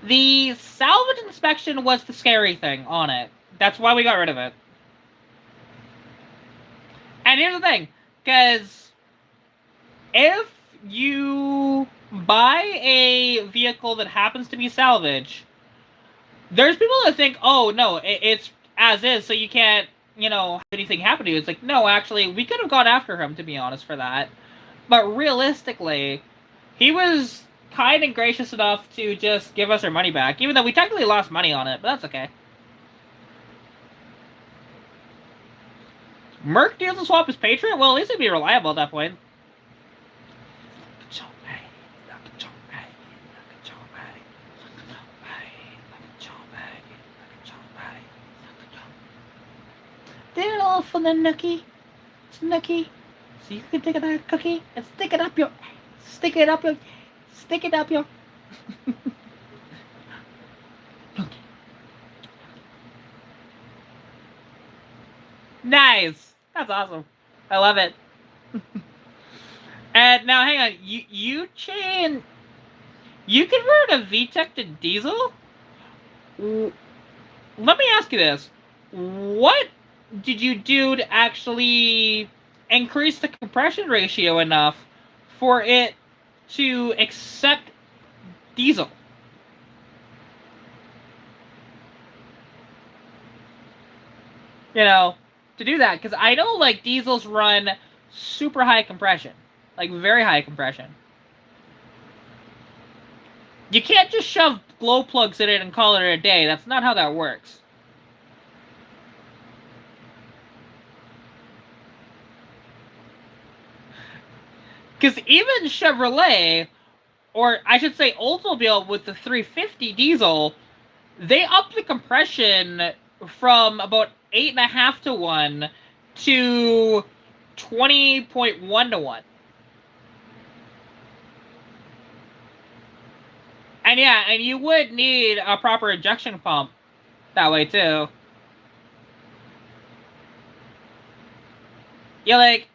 the salvage inspection was the scary thing on it. That's why we got rid of it. And here's the thing, because if you buy a vehicle that happens to be salvage, there's people that think, oh, no, it's as is, so you can't, you know, have anything happen to you. It's like, no, actually, we could have gone after him, to be honest, for that. But realistically, he was kind and gracious enough to just give us our money back, even though we technically lost money on it, but that's okay. Merc deals to swap his Patriot? Well, at least it'd be reliable at that point. there all for the nookie. Nookie. So you can take that cookie and stick it up your... Nice. That's awesome. I love it. And now, hang on. You convert a VTEC to diesel? Let me ask you this. What did you do to actually increase the compression ratio enough for it to accept diesel? You know, to do that, because I know, like, diesels run super high compression. Like, very high compression. You can't just shove glow plugs in it and call it a day. That's not how that works. Because even Chevrolet, or I should say Oldsmobile with the 350 diesel, they up the compression from about 8.5 to 1 to 20.1 to 1. And yeah, and you would need a proper injection pump that way too. Yeah, like...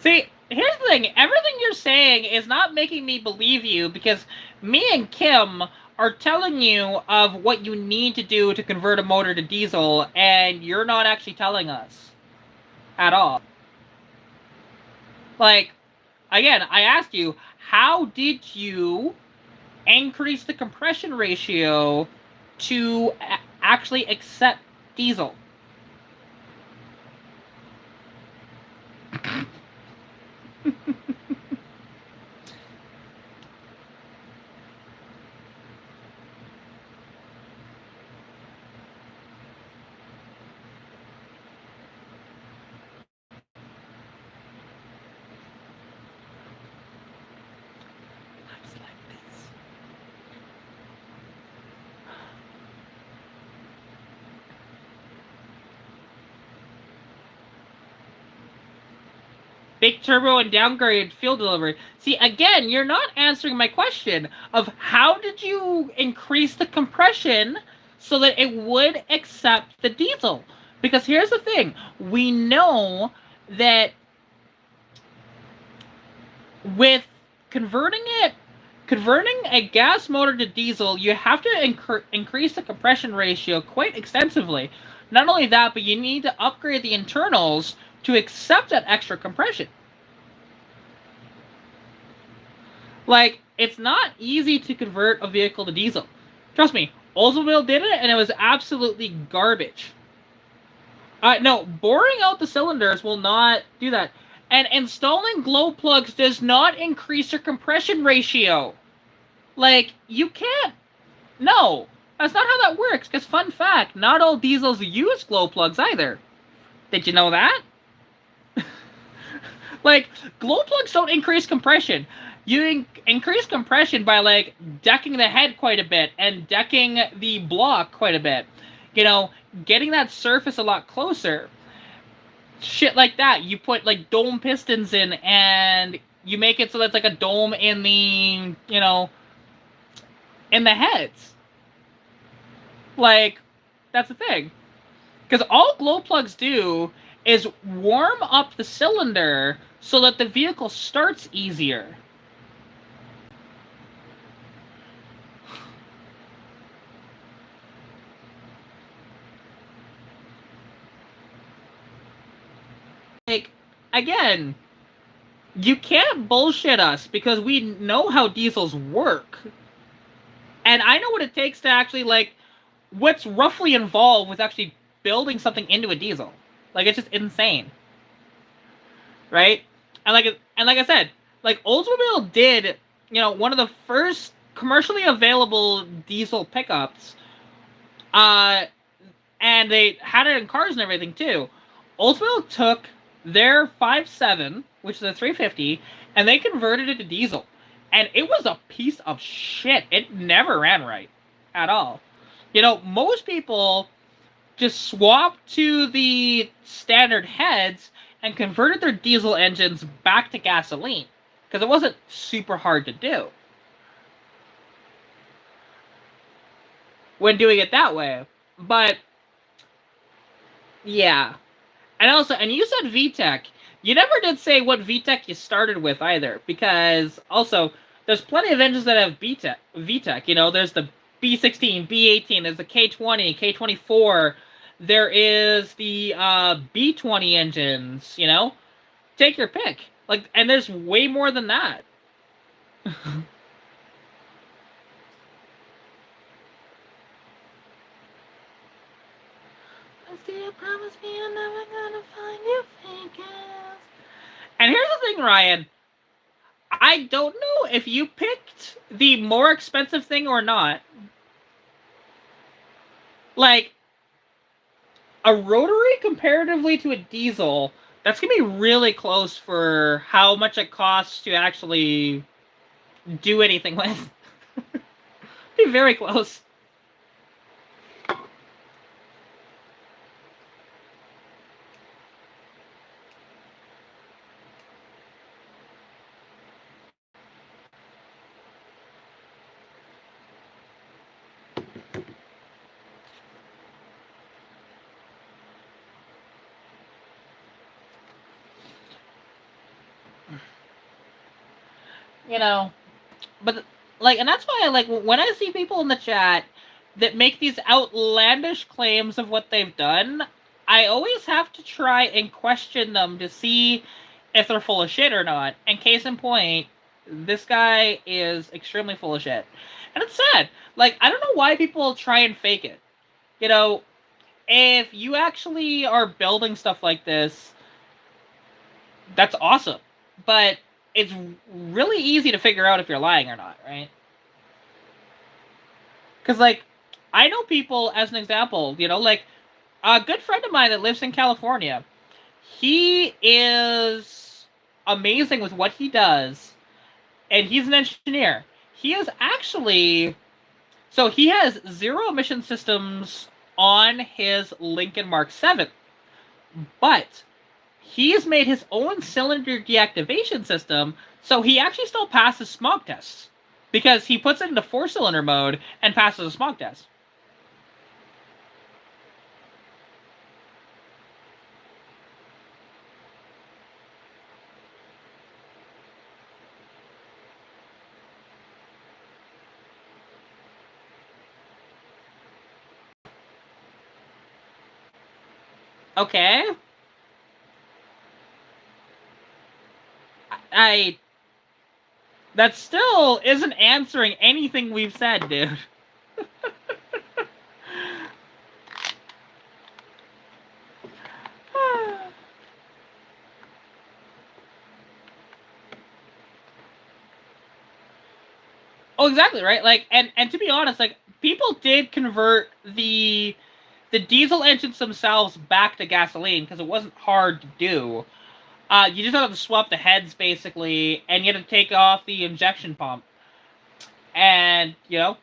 See, here's the thing. Everything you're saying is not making me believe you, because me and Kim are telling you of what you need to do to convert a motor to diesel, and you're not actually telling us at all. Like, again, I asked you, how did you increase the compression ratio to actually accept diesel? Big turbo and downgrade fuel delivery. See, again, you're not answering my question of how did you increase the compression so that it would accept the diesel? Because here's the thing. We know that with converting a gas motor to diesel, you have to increase the compression ratio quite extensively. Not only that, but you need to upgrade the internals to accept that extra compression. Like, it's not easy to convert a vehicle to diesel. Trust me, Oldsmobile did it, and it was absolutely garbage. No, boring out the cylinders will not do that. And installing glow plugs does not increase your compression ratio. Like, you can't... No, that's not how that works, because fun fact, not all diesels use glow plugs either. Did you know that? Like, glow plugs don't increase compression. You increase compression by, like, decking the head quite a bit and decking the block quite a bit. You know, getting that surface a lot closer. Shit like that. You put, like, dome pistons in and you make it so that's like a dome in the, you know, in the heads. Like, that's the thing. Because all glow plugs do is warm up the cylinder so that the vehicle starts easier. Like, again, you can't bullshit us because we know how diesels work. And I know what it takes to actually, like, what's roughly involved with actually building something into a diesel. Like, it's just insane. Right? And like I said, like, Oldsmobile did, you know, one of the first commercially available diesel pickups. And they had it in cars and everything, too. Oldsmobile took their 5.7, which is a 350, and they converted it to diesel. And it was a piece of shit. It never ran right at all. You know, most people just swapped to the standard heads and converted their diesel engines back to gasoline because it wasn't super hard to do when doing it that way. But yeah, and you said VTEC. You never did say what VTEC you started with either, because also there's plenty of engines that have VTEC. You know, there's the B16, B18, there's the K20, K24. There is the B20 engines. You know, take your pick. Like, and there's way more than that. Still promise me I'm never gonna find you fake ass. And here's the thing, Ryan. I don't know if you picked the more expensive thing or not. Like, a rotary comparatively to a diesel, that's gonna be really close for how much it costs to actually do anything with. Be very close. You know, but like, and that's why, like, when I see people in the chat that make these outlandish claims of what they've done, I always have to try and question them to see if they're full of shit or not. And case in point, this guy is extremely full of shit. And it's sad. Like, I don't know why people try and fake it. You know, if you actually are building stuff like this, that's awesome. But it's really easy to figure out if you're lying or not, right? Because, like, I know people, as an example, you know, like, a good friend of mine that lives in California, he is amazing with what he does, and he's an engineer. He is actually, so he has zero emission systems on his Lincoln Mark 7, but he's made his own cylinder deactivation system, so he actually still passes smog tests. Because he puts it into 4-cylinder mode and passes a smog test. Okay. That still isn't answering anything we've said, dude. Oh, exactly, right? Like, and to be honest, like, people did convert the diesel engines themselves back to gasoline because it wasn't hard to do. You just have to swap the heads, basically, and you had to take off the injection pump. And, you know,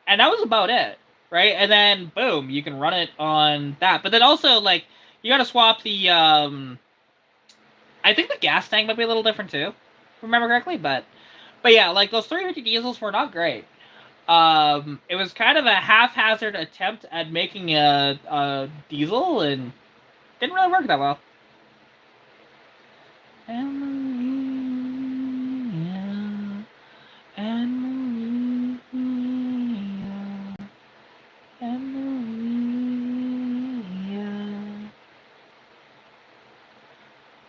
and that was about it, right? And then, boom, you can run it on that. But then also, like, you gotta swap the, I think the gas tank might be a little different, too, if I remember correctly, but yeah, like, those 350 diesels were not great. It was kind of a haphazard attempt at making a diesel, and didn't really work that well. And Maria, and Maria, and Maria.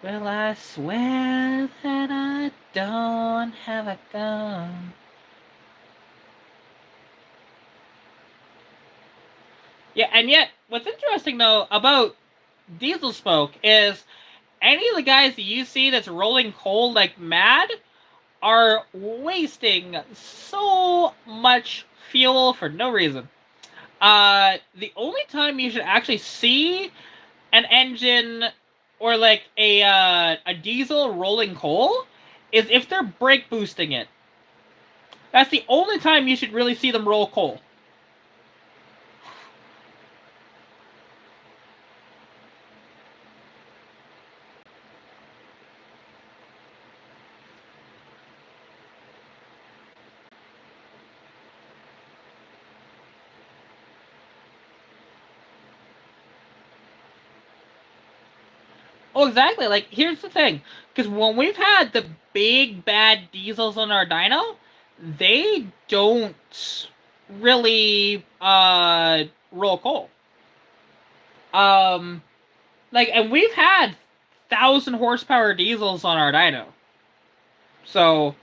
Well, I swear that I don't have a gun. Yeah, and yet, what's interesting, though, about diesel smoke is any of the guys that you see that's rolling coal like mad are wasting so much fuel for no reason. The only time you should actually see an engine or like a diesel rolling coal is if they're brake boosting it. That's the only time you should really see them roll coal. Oh, exactly. Like, here's the thing. Because when we've had the big bad diesels on our dyno, they don't really roll coal. Um, like, and we've had 1,000 horsepower diesels on our dyno. So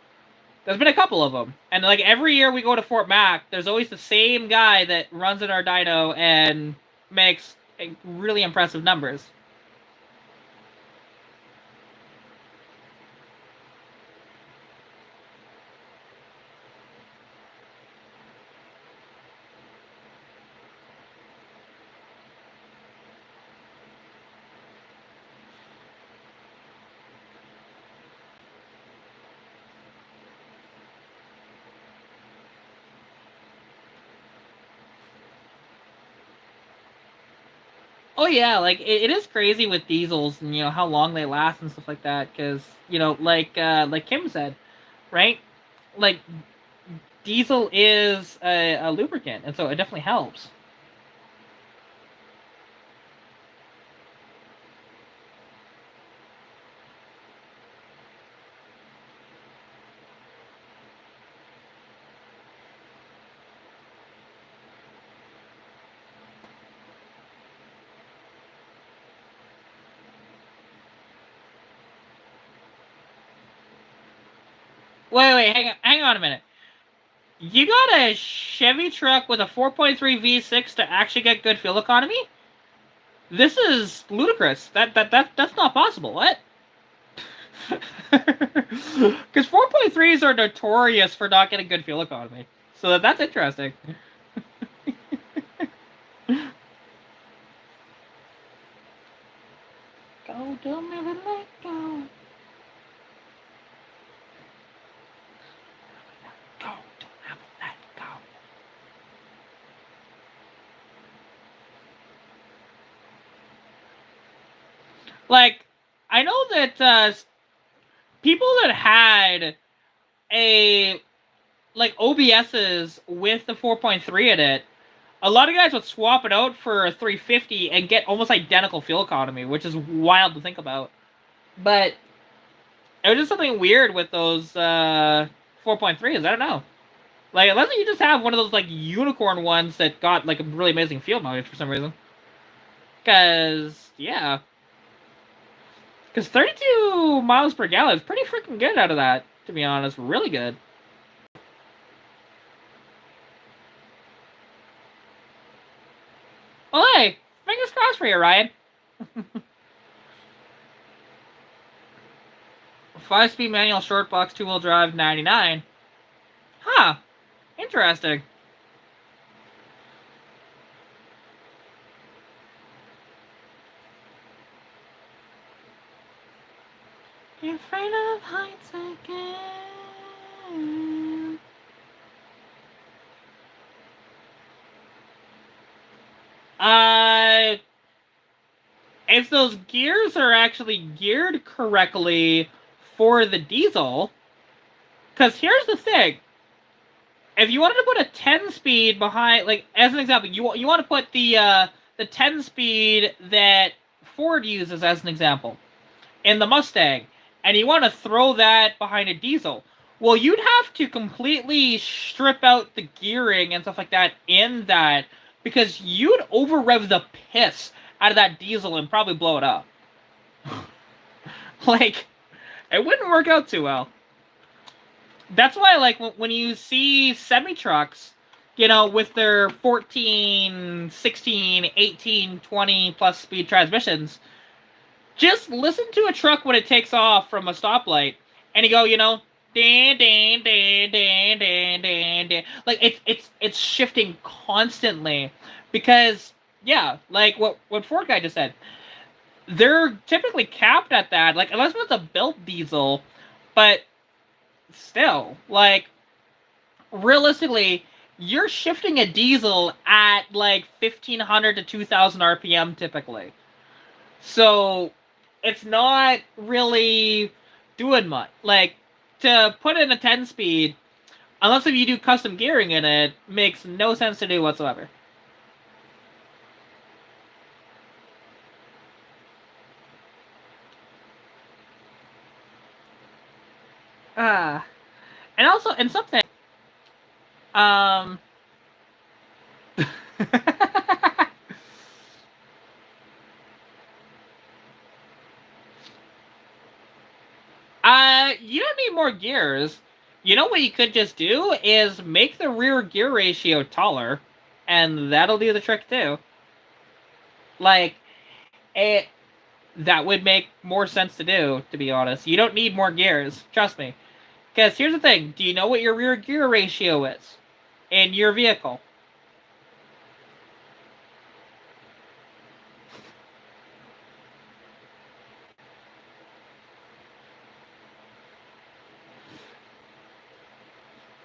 there's been a couple of them, and like every year we go to Fort Mac, there's always the same guy that runs in our dyno and makes really impressive numbers. Oh yeah, like it is crazy with diesels and how long they last and stuff like that. Because like Kim said, right? Like diesel is a lubricant, and so it definitely helps. Wait, hang on a minute. You got a Chevy truck with a 4.3 V6 to actually get good fuel economy? This is ludicrous. That's not possible. What? Because 4.3s are notorious for not getting good fuel economy. So that's interesting. Go, don't ever let go. Go, don't ever let go. Like, I know that people that had a like OBSs with the 4.3 in it, a lot of guys would swap it out for a 350 and get almost identical fuel economy, which is wild to think about. But it was just something weird with those 4.3s. I don't know. Like, unless you just have one of those like unicorn ones that got like a really amazing fuel mileage for some reason. Cause yeah, because 32 miles per gallon is pretty freaking good out of that. To be honest, really good. Well, hey, fingers crossed for you, Ryan. 5-speed manual short box 2-wheel drive 99. Huh. Interesting. You're afraid of heights again. If those gears are actually geared correctly for the diesel, because here's the thing. If you wanted to put a 10-speed behind, like, as an example, you want to put the 10-speed that Ford uses as an example in the Mustang, and you want to throw that behind a diesel, well, you'd have to completely strip out the gearing and stuff like that in that, because you'd over-rev the piss out of that diesel and probably blow it up. Like, it wouldn't work out too well. That's why, like, when you see semi-trucks, with their 14, 16, 18, 20 plus speed transmissions, just listen to a truck when it takes off from a stoplight, and you go, dan, dan, dan, dan, dan, dan, dan. Like, it's shifting constantly, because, yeah, like what Ford guy just said, they're typically capped at that, like, unless it's a built diesel, but still, like, realistically, you're shifting a diesel at like 1500 to 2000 RPM typically. So it's not really doing much. Like, to put in a 10 speed, unless if you do custom gearing in it, makes no sense to do whatsoever. And also, and something, um, you don't need more gears. You know what you could just do is make the rear gear ratio taller, and that'll do the trick too. Like, it, that would make more sense to do, to be honest. You don't need more gears, trust me. Because here's the thing, do you know what your rear gear ratio is in your vehicle?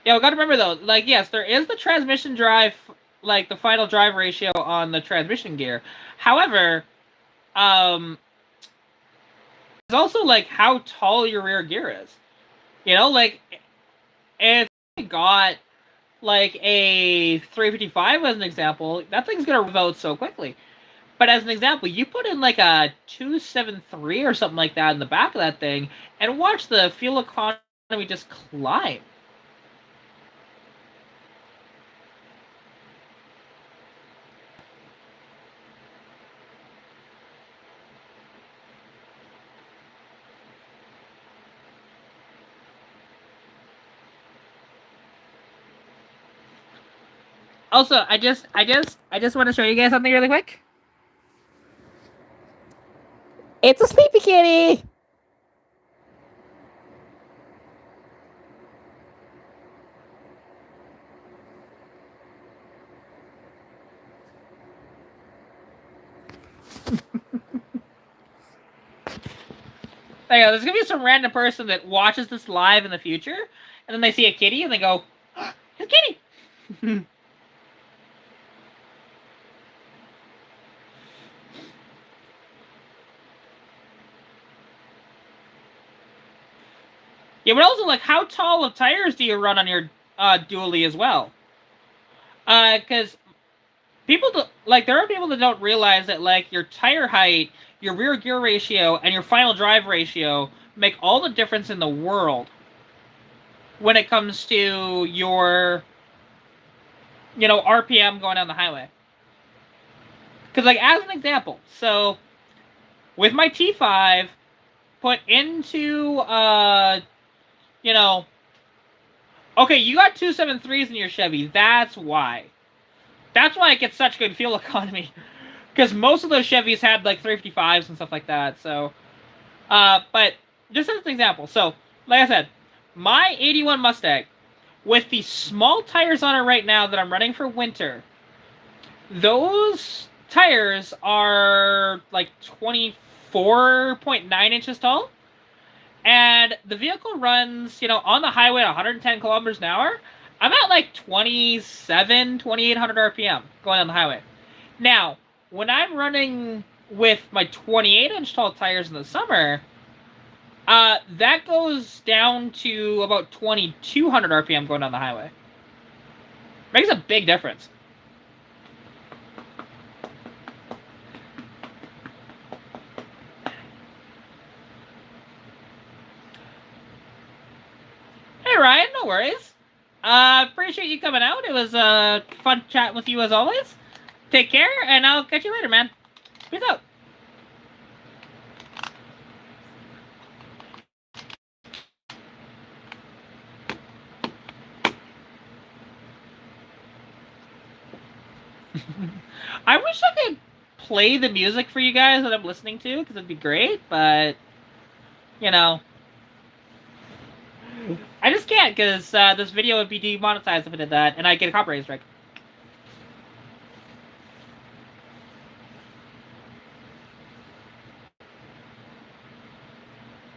Yeah, we gotta remember though, like, yes, there is the transmission drive, like, the final drive ratio on the transmission gear. However, it's also, like, how tall your rear gear is. You know, like, if you got, like, a 355 as an example, that thing's gonna rev out so quickly. But as an example, you put in, like, a 273 or something like that in the back of that thing, and watch the fuel economy just climb. Also, I just want to show you guys something really quick. It's a sleepy kitty. There you go. There's gonna be some random person that watches this live in the future, and then they see a kitty and they go, oh, "It's a kitty." Yeah, but also, like, how tall of tires do you run on your dually as well? Because people do, like, there are people that don't realize that, like, your tire height, your rear gear ratio, and your final drive ratio make all the difference in the world when it comes to your, RPM going down the highway. Because, like, as an example, so with my T5 put into, okay, you got 273s in your Chevy. That's why. That's why it gets such good fuel economy. Because most of those Chevys had, like, 355s and stuff like that. So, but just as an example. So, like I said, my 81 Mustang, with the small tires on it right now that I'm running for winter, those tires are, like, 24.9 inches tall. And the vehicle runs, on the highway at 110 kilometers an hour. I'm at like 2,800 RPM going on the highway. Now, when I'm running with my 28-inch tall tires in the summer, that goes down to about 2,200 RPM going down the highway. Makes a big difference. Hey Ryan, no worries. Appreciate you coming out. It was fun chatting with you as always. Take care, and I'll catch you later, man. Peace out. I wish I could play the music for you guys that I'm listening to, because it'd be great, but, I just can't, because this video would be demonetized if I did that, and I'd get a copyright strike.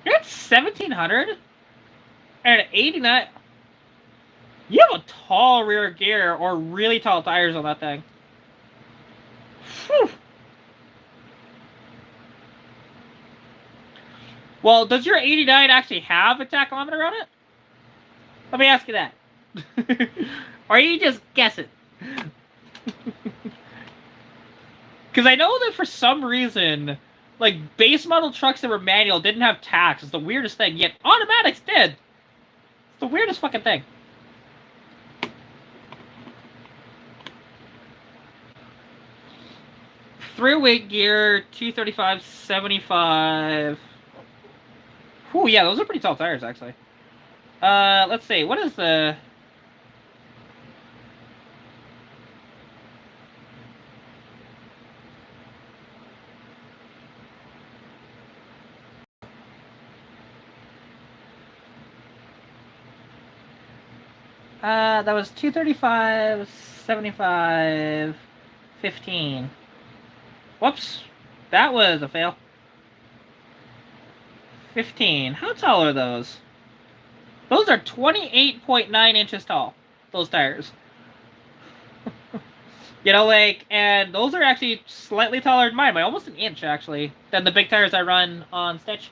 You're at 1,700? And 89? You have a tall rear gear or really tall tires on that thing. Whew. Well, does your 89 actually have a tachometer on it? Let me ask you that. Or are you just guessing? Because I know that for some reason, like, base model trucks that were manual didn't have tachs. It's the weirdest thing. Yet automatics did. It's the weirdest fucking thing. Three-weight gear, 235, 75. Whew, yeah, those are pretty tall tires, actually. Let's see. What is the... that was 235, 75, 15. Whoops. That was a fail. 15. How tall are those? Those are 28.9 inches tall. Those tires. You know, like, and those are actually slightly taller than mine, by almost an inch, actually, than the big tires I run on Stitch.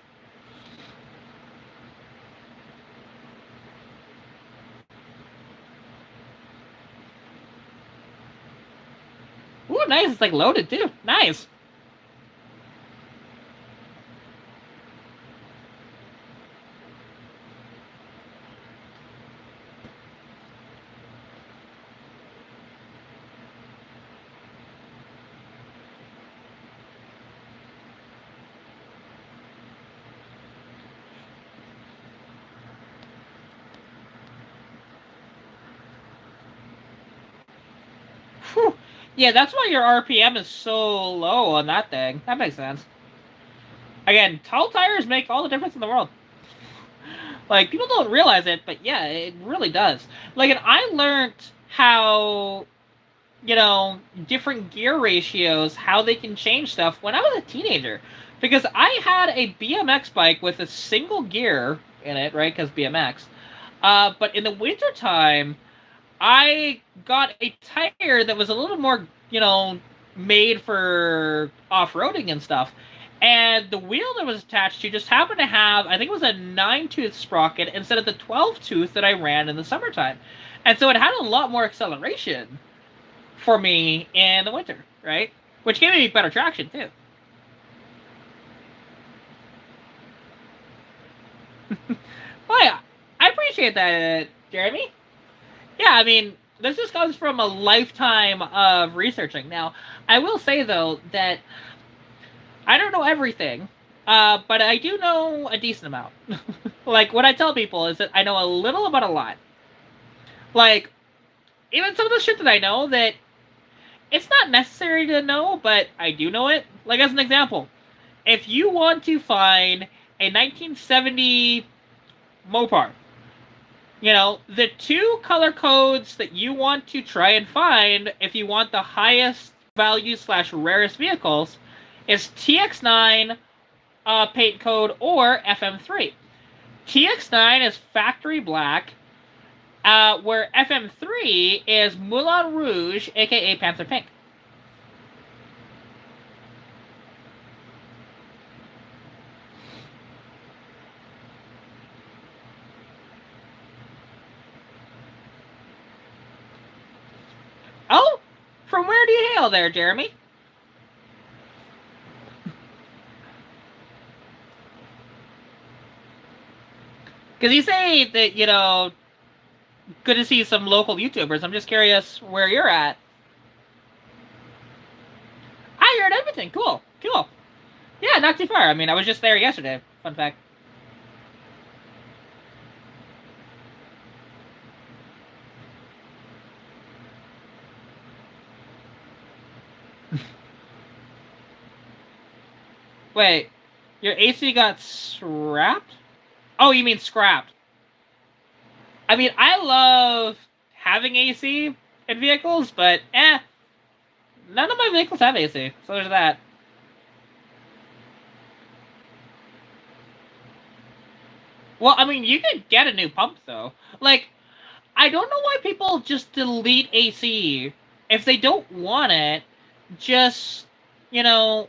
Ooh, nice. It's like loaded too. Nice. Whew. Yeah, that's why your RPM is so low on that thing. That makes sense. Again, tall tires make all the difference in the world. Like, people don't realize it, but yeah, it really does. Like, and I learned how, you know, different gear ratios, how they can change stuff when I was a teenager. Because I had a BMX bike with a single gear in it, right? Because BMX. But in the wintertime, I got a tire that was a little more, you know, made for off-roading and stuff. And the wheel that was attached to just happened to have, I think it was a 9-tooth sprocket instead of the 12-tooth that I ran in the summertime. And so it had a lot more acceleration for me in the winter, right? Which gave me better traction, too. Well, yeah, I appreciate that, Jeremy. Yeah, I mean, this just comes from a lifetime of researching. Now, I will say, though, that I don't know everything, but I do know a decent amount. Like, what I tell people is that I know a little about a lot. Like, even some of the shit that I know that it's not necessary to know, but I do know it. Like, as an example, if you want to find a 1970 Mopar, you know, the two color codes that you want to try and find if you want the highest value / rarest vehicles is TX9 paint code or FM3. TX9 is factory black, where FM3 is Moulin Rouge, aka Panther Pink. Oh, from where do you hail there, Jeremy? Because you say that, you know, good to see some local YouTubers. I'm just curious where you're at. Ah, you're in Edmonton. Cool. Cool. Yeah, not too far. I mean, I was just there yesterday. Fun fact. Wait, your AC got scrapped? Oh, you mean scrapped. I mean, I love having AC in vehicles, but none of my vehicles have AC, so there's that. Well, I mean, you could get a new pump, though. Like, I don't know why people just delete AC. If they don't want it, just, you know,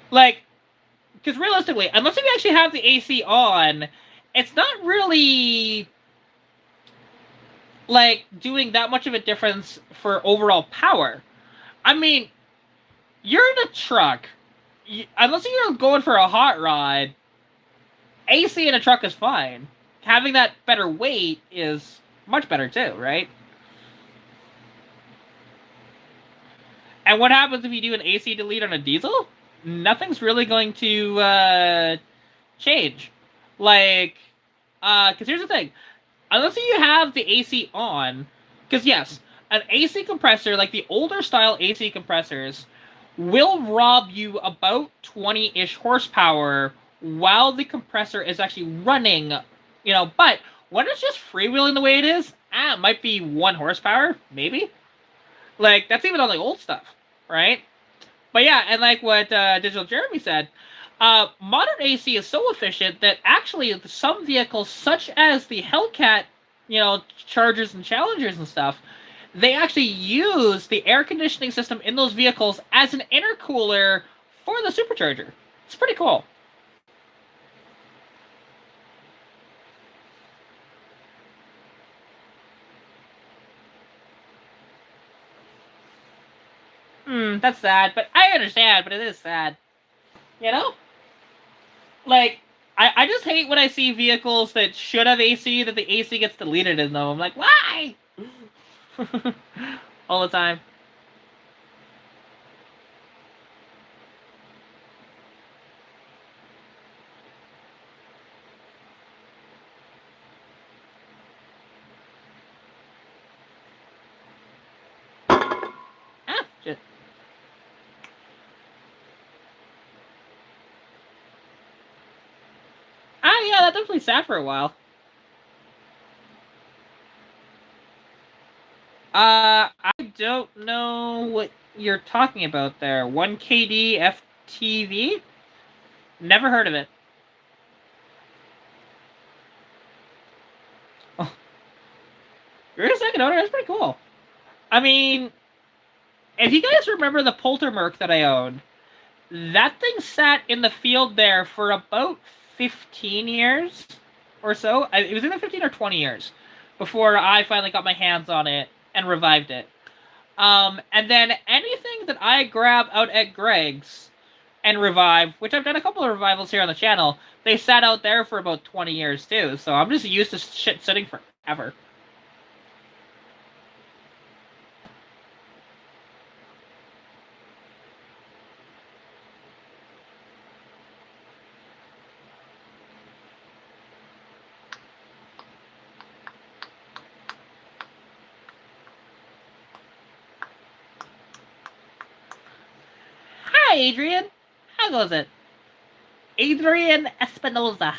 like, because realistically, unless you actually have the AC on, it's not really like doing that much of a difference for overall power. I mean, you're in a truck. Unless you're going for a hot rod, AC in a truck is fine. Having that better weight is much better too, right? And what happens if you do an AC delete on a diesel? Nothing's really going to change. Like, because here's the thing: unless you have the AC on, because yes, an AC compressor, like the older style AC compressors, will rob you about 20-ish horsepower while the compressor is actually running, but when it's just freewheeling the way it is, it might be 1 horsepower, maybe. Like, that's even on the old stuff, right? But yeah, and like what Digital Jeremy said, modern AC is so efficient that actually some vehicles, such as the Hellcat, Chargers and Challengers and stuff, they actually use the air conditioning system in those vehicles as an intercooler for the supercharger. It's pretty cool. That's sad, but I understand, but it is sad. You know? Like, I just hate when I see vehicles that should have AC that the AC gets deleted in them. I'm like, why? All the time. Ah, shit. Ah, yeah, that definitely sat for a while. I don't know what you're talking about there. 1KD FTV? Never heard of it. Oh, you're a second owner? That's pretty cool. I mean, if you guys remember the Poltermerc that I owned, that thing sat in the field there for about 15 years or so. It was either 15 or 20 years before I finally got my hands on it and revived it. And then anything that I grab out at Greg's and revive, which I've done a couple of revivals here on the channel, they sat out there for about 20 years too. So I'm just used to shit sitting forever. Hi, Adrian. How goes it? Adrian Espinoza.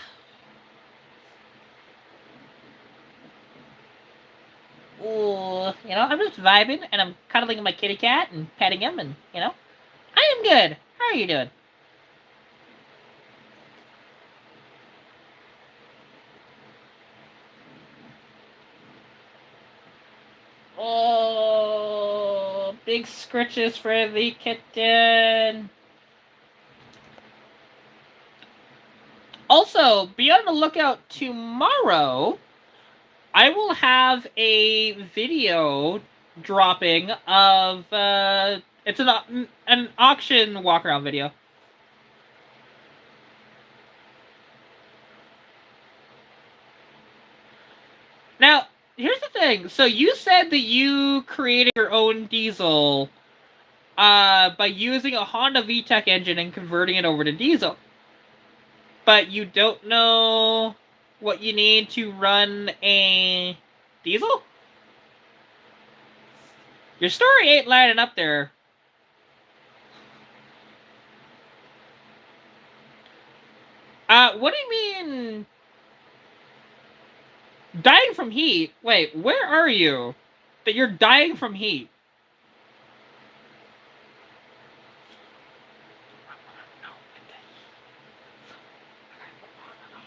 Ooh, I'm just vibing and I'm cuddling my kitty cat and petting him and, I am good. How are you doing? Oh, big scritches for the kitten. Also, be on the lookout tomorrow. I will have a video dropping of it's an auction walk around video. Now, here's the thing. So you said that you created your own diesel by using a Honda VTEC engine and converting it over to diesel. But you don't know what you need to run a diesel? Your story ain't lining up there. What do you mean? Dying from heat? Wait, where are you? That you're dying from heat?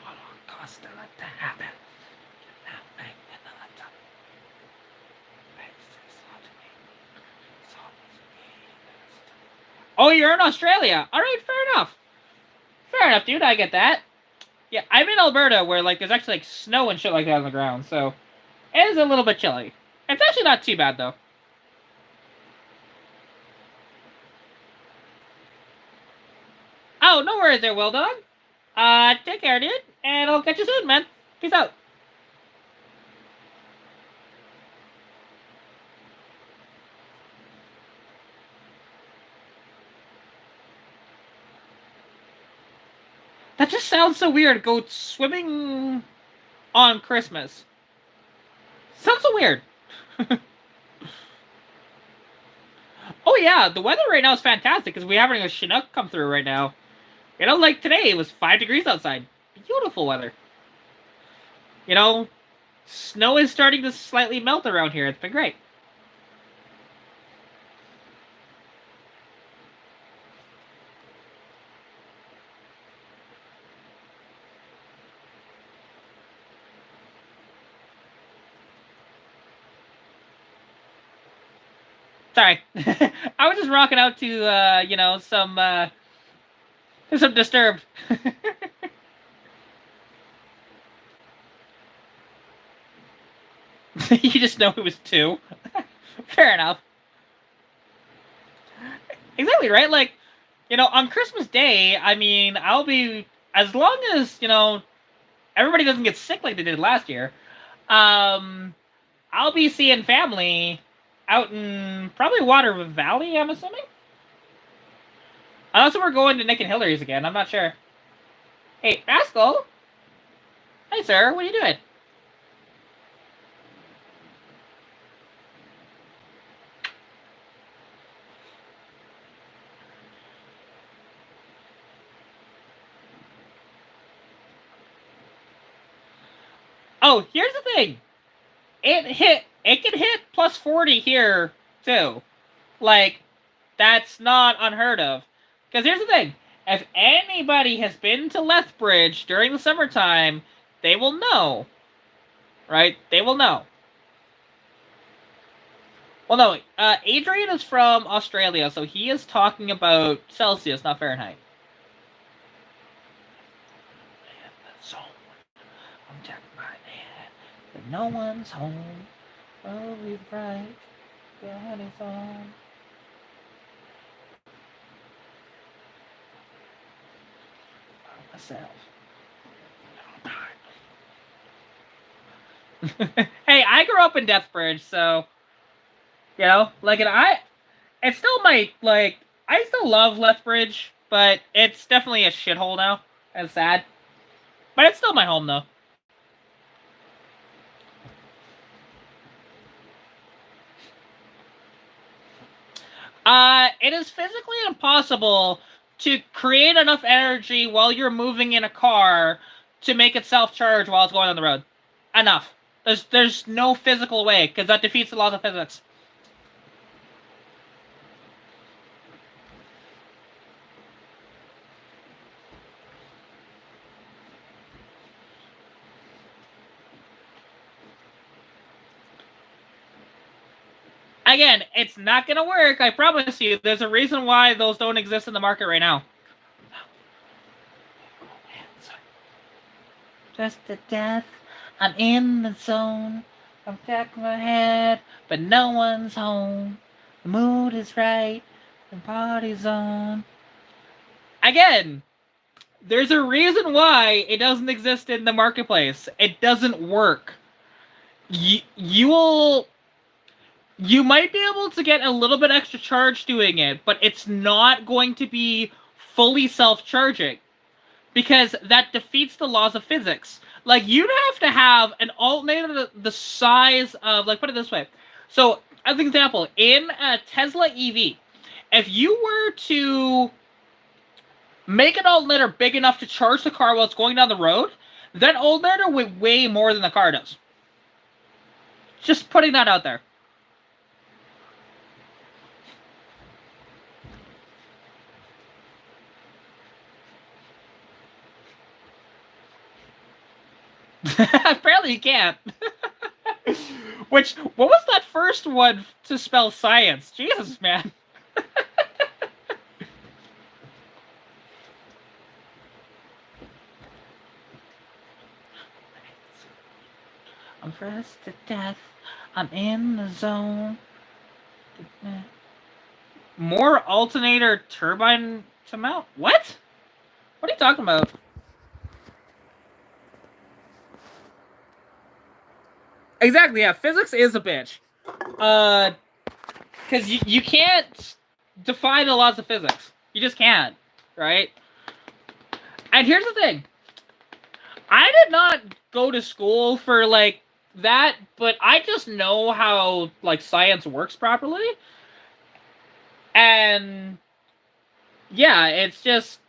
Holocaust to let that happen. Oh, you're in Australia. All right, fair enough. Fair enough, dude. I get that. Yeah, I'm in Alberta, where like there's actually like snow and shit like that on the ground, so it is a little bit chilly. It's actually not too bad though. Oh, no worries there, Will Dog. Take care, dude, and I'll catch you soon, man. Peace out. That just sounds so weird. Go swimming on Christmas. Sounds so weird. Oh yeah, the weather right now is fantastic because we're having a Chinook come through right now. You know, like today it was 5 degrees outside. Beautiful weather. You know, snow is starting to slightly melt around here. It's been great. Sorry. I was just rocking out to, some Disturbed. You just know it was two. Fair enough. Exactly, right? Like, on Christmas Day, I mean, I'll be, as long as, everybody doesn't get sick like they did last year, I'll be seeing family out in probably Water Valley, I'm assuming? Unless we're going to Nick and Hillary's again, I'm not sure. Hey, Rascal! Hi, sir, what are you doing? Oh, here's the thing. It can hit plus 40 here, too. Like, that's not unheard of. Because here's the thing. If anybody has been to Lethbridge during the summertime, they will know. Right? They will know. Well, no. Adrian is from Australia, so he is talking about Celsius, not Fahrenheit. I'm checking my head, but no one's home. Oh, we're right. God is on. Myself. Hey, I grew up in Deathbridge, so it's still I still love Lethbridge, but it's definitely a shithole now. It's sad, but it's still my home though. It is physically impossible to create enough energy while you're moving in a car to make it self-charge while it's going on the road. Enough. There's no physical way, because that defeats the laws of physics. Again, it's not gonna work, I promise you. There's a reason why those don't exist in the market right now. Just to death, I'm in the zone. I'm checking my head, but no one's home. The mood is right, the party's on. Again, there's a reason why it doesn't exist in the marketplace. It doesn't work. You might be able to get a little bit extra charge doing it, but it's not going to be fully self-charging. Because that defeats the laws of physics. Like, you'd have to have an alternator the size of, put it this way. So, as an example, in a Tesla EV, if you were to make an alternator big enough to charge the car while it's going down the road, that alternator would weigh more than the car does. Just putting that out there. Apparently you can't. What was that first one to spell science? Jesus, man. I'm fresh to death. I'm in the zone. More alternator turbine to mount? What? What are you talking about? Exactly, yeah. Physics is a bitch. Because you can't defy the laws of physics. You just can't, right? And here's the thing. I did not go to school for, like, that, but I just know how, like, science works properly. And, yeah, it's just...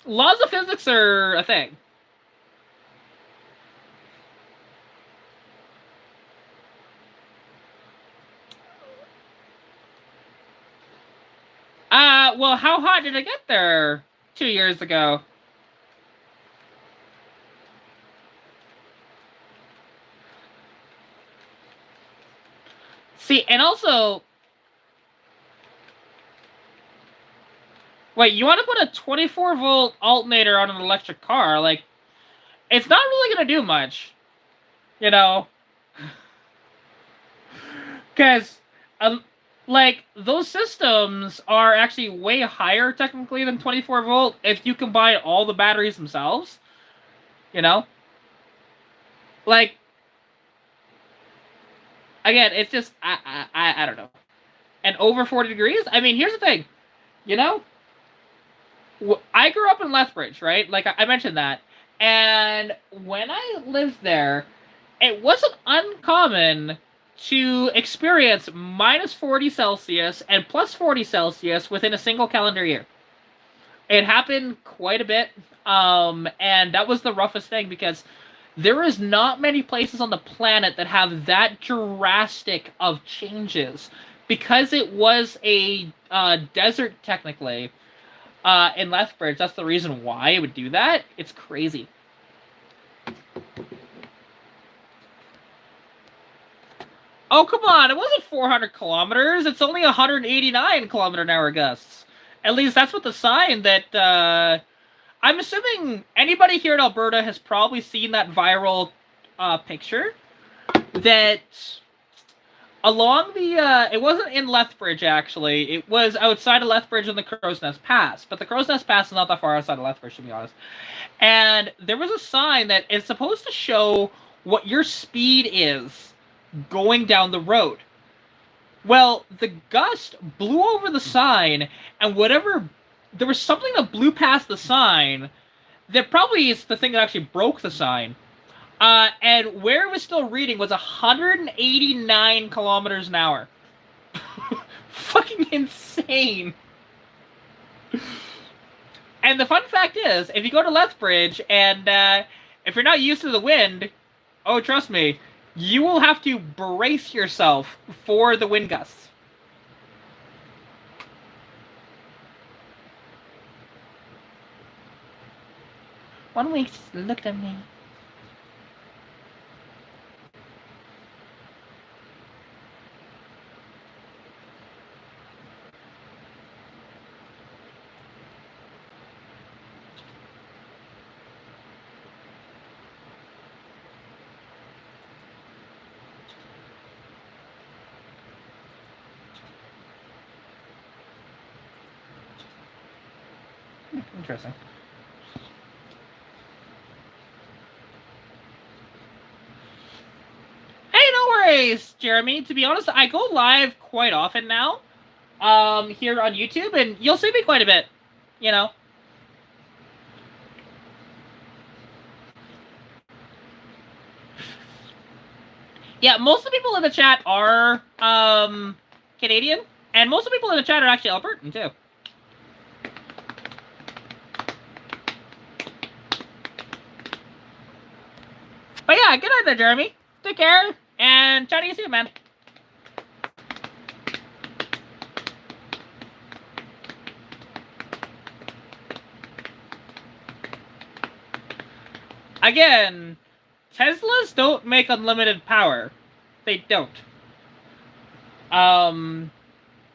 laws of physics are a thing. Well, how hot did it get there 2 years ago? See, and also... wait, you want to put a 24-volt alternator on an electric car? Like, it's not really going to do much. You know? Because, like, those systems are actually way higher, technically, than 24-volt if you combine all the batteries themselves. You know? Like, again, it's just, I don't know. And over 40 degrees? I mean, here's the thing. You know? I grew up in Lethbridge, right? Like, I mentioned that. And when I lived there, it wasn't uncommon to experience minus 40 Celsius and plus 40 Celsius within a single calendar year. It happened quite a bit, and that was the roughest thing because there is not many places on the planet that have that drastic of changes. Because it was a desert, technically, in Lethbridge, that's the reason why it would do that. It's crazy. Oh, come on. It wasn't 400 kilometers. It's only 189 kilometer an hour gusts. At least that's what the sign that, I'm assuming anybody here in Alberta has probably seen that viral, picture. That along the, it wasn't in Lethbridge, actually. It was outside of Lethbridge in the Crow's Nest Pass. But the Crow's Nest Pass is not that far outside of Lethbridge, to be honest. And there was a sign that is supposed to show what your speed is going down the road. Well, the gust blew over the sign, and whatever... there was something that blew past the sign that probably is the thing that actually broke the sign. And where it was still reading was 189 kilometers an hour. Fucking insane. And the fun fact is, if you go to Lethbridge, and if you're not used to the wind, oh, trust me, you will have to brace yourself for the wind gusts. One week, look at me. Interesting. Hey, no worries, Jeremy. To be honest, I go live quite often now, here on YouTube, and you'll see me quite a bit, you know. Yeah, most of the people in the chat are, Canadian, and most of the people in the chat are actually Albertan, too. But yeah, good night there, Jeremy. Take care, and chat to you soon, man. Again, Teslas don't make unlimited power. They don't.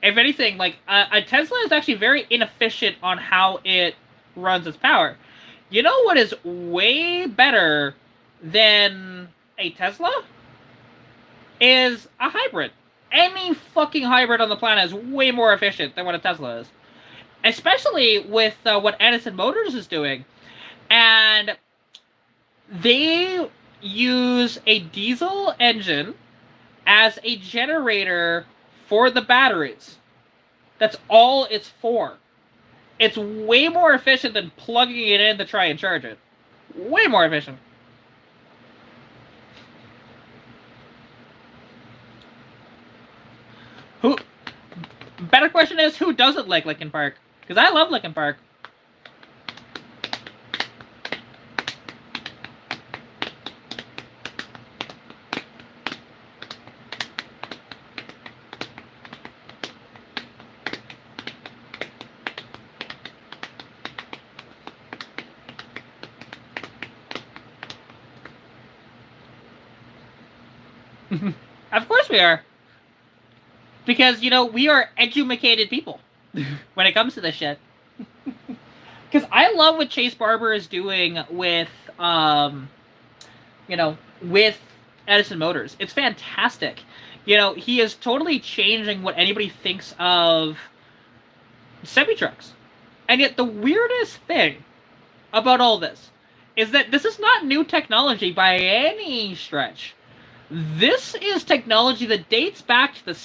If anything, like, a Tesla is actually very inefficient on how it runs its power. You know what is way better than a Tesla? is a hybrid. Any fucking hybrid on the planet is way more efficient than what a Tesla is. Especially with what Edison Motors is doing. And they use a diesel engine as a generator for the batteries. That's all it's for. It's way more efficient than plugging it in to try and charge it. Way more efficient. Who? Better question is, who doesn't like Linkin Park? Because I love Linkin Park. Of course we are. Because, you know, we are educated people when it comes to this shit. Because I love what Chase Barber is doing with, you know, with Edison Motors. It's fantastic. You know, he is totally changing what anybody thinks of semi-trucks. And yet the weirdest thing about all this is that this is not new technology by any stretch. This is technology that dates back to the,